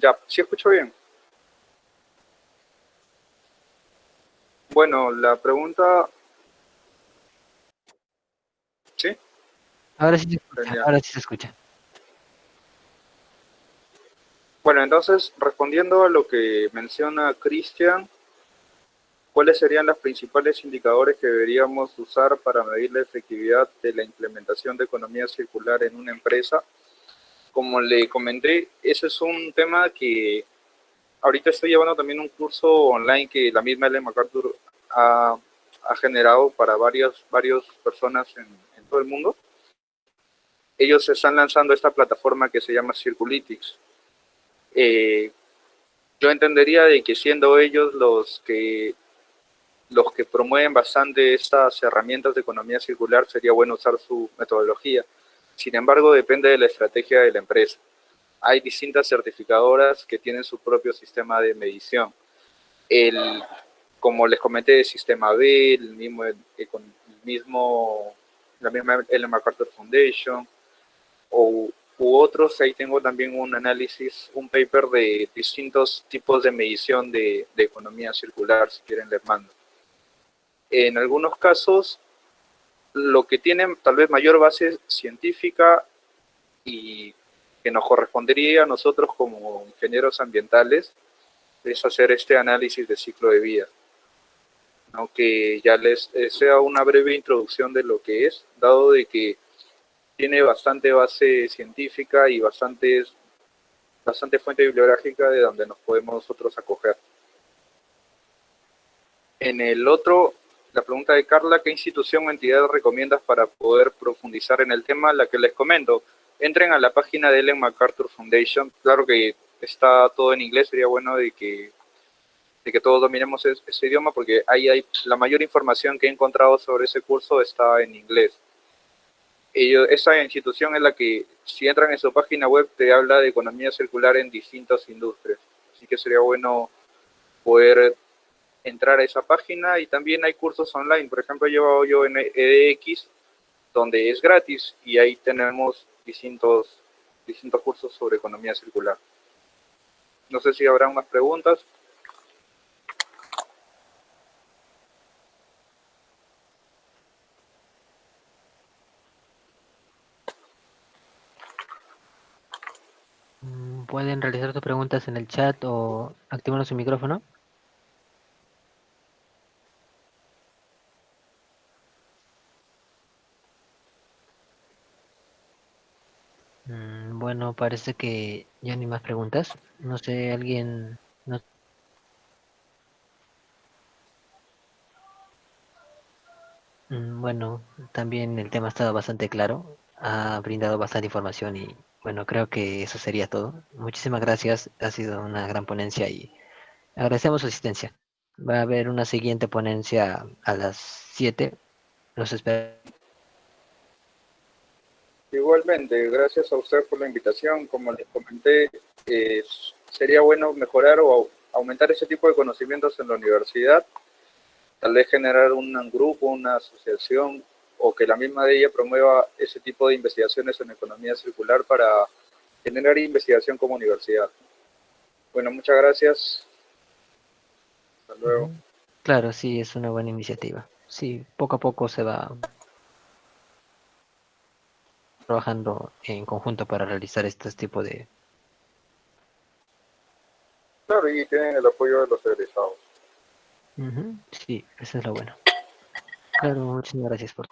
Ya, sí escucho bien. Bueno, la pregunta... ¿Sí? Ahora sí se escucha, Genial. ahora sí se escucha. Bueno, entonces, respondiendo a lo que menciona Cristian, ¿cuáles serían los principales indicadores que deberíamos usar para medir la efectividad de la implementación de economía circular en una empresa? Como le comenté, ese es un tema que ahorita estoy llevando también un curso online que la misma Ellen MacArthur ha generado para varias personas en todo el mundo. Ellos están lanzando esta plataforma que se llama Circulytics. Yo entendería de que siendo ellos los que promueven bastante estas herramientas de economía circular, sería bueno usar su metodología. Sin embargo, depende de la estrategia de la empresa. Hay distintas certificadoras que tienen su propio sistema de medición. Como les comenté, el sistema B, la misma Ellen MacArthur Foundation, u otros. Ahí tengo también un análisis, un paper de distintos tipos de medición de economía circular, si quieren les mando. En algunos casos, lo que tienen tal vez mayor base científica y que nos correspondería a nosotros como ingenieros ambientales es hacer este análisis de ciclo de vida, ¿no? Que ya les sea una breve introducción de lo que es, dado de que tiene bastante base científica y bastante fuente bibliográfica de donde nos podemos nosotros acoger. En el otro, la pregunta de Carla, ¿qué institución o entidad recomiendas para poder profundizar en el tema? La que les comento, entren a la página de Ellen MacArthur Foundation. Claro que está todo en inglés, sería bueno de que todos dominemos ese idioma, porque ahí hay la mayor información que he encontrado sobre ese curso está en inglés. Esa institución es la que, si entran en su página web, te habla de economía circular en distintas industrias. Así que sería bueno poder entrar a esa página, y también hay cursos online. Por ejemplo, he llevado yo en EDX, donde es gratis, y ahí tenemos distintos cursos sobre economía circular. No sé si habrá más preguntas. Pueden realizar sus preguntas en el chat o activando su micrófono. Bueno, parece que ya no hay más preguntas. No sé, alguien... No... Bueno, también el tema ha estado bastante claro. Ha brindado bastante información y bueno, creo que eso sería todo. Muchísimas gracias. Ha sido una gran ponencia y agradecemos su asistencia. Va a haber una siguiente ponencia a las 7. Los espero. Igualmente, gracias a usted por la invitación. Como les comenté, sería bueno mejorar o aumentar ese tipo de conocimientos en la universidad. Tal vez generar un grupo, una asociación, o que la misma de ella promueva ese tipo de investigaciones en economía circular para generar investigación como universidad. Bueno, muchas gracias. Hasta luego. Claro, sí, es una buena iniciativa. Sí, poco a poco se va trabajando en conjunto para realizar este tipo de... Claro, y tienen el apoyo de los egresados. Sí, eso es lo bueno. Claro, muchas gracias por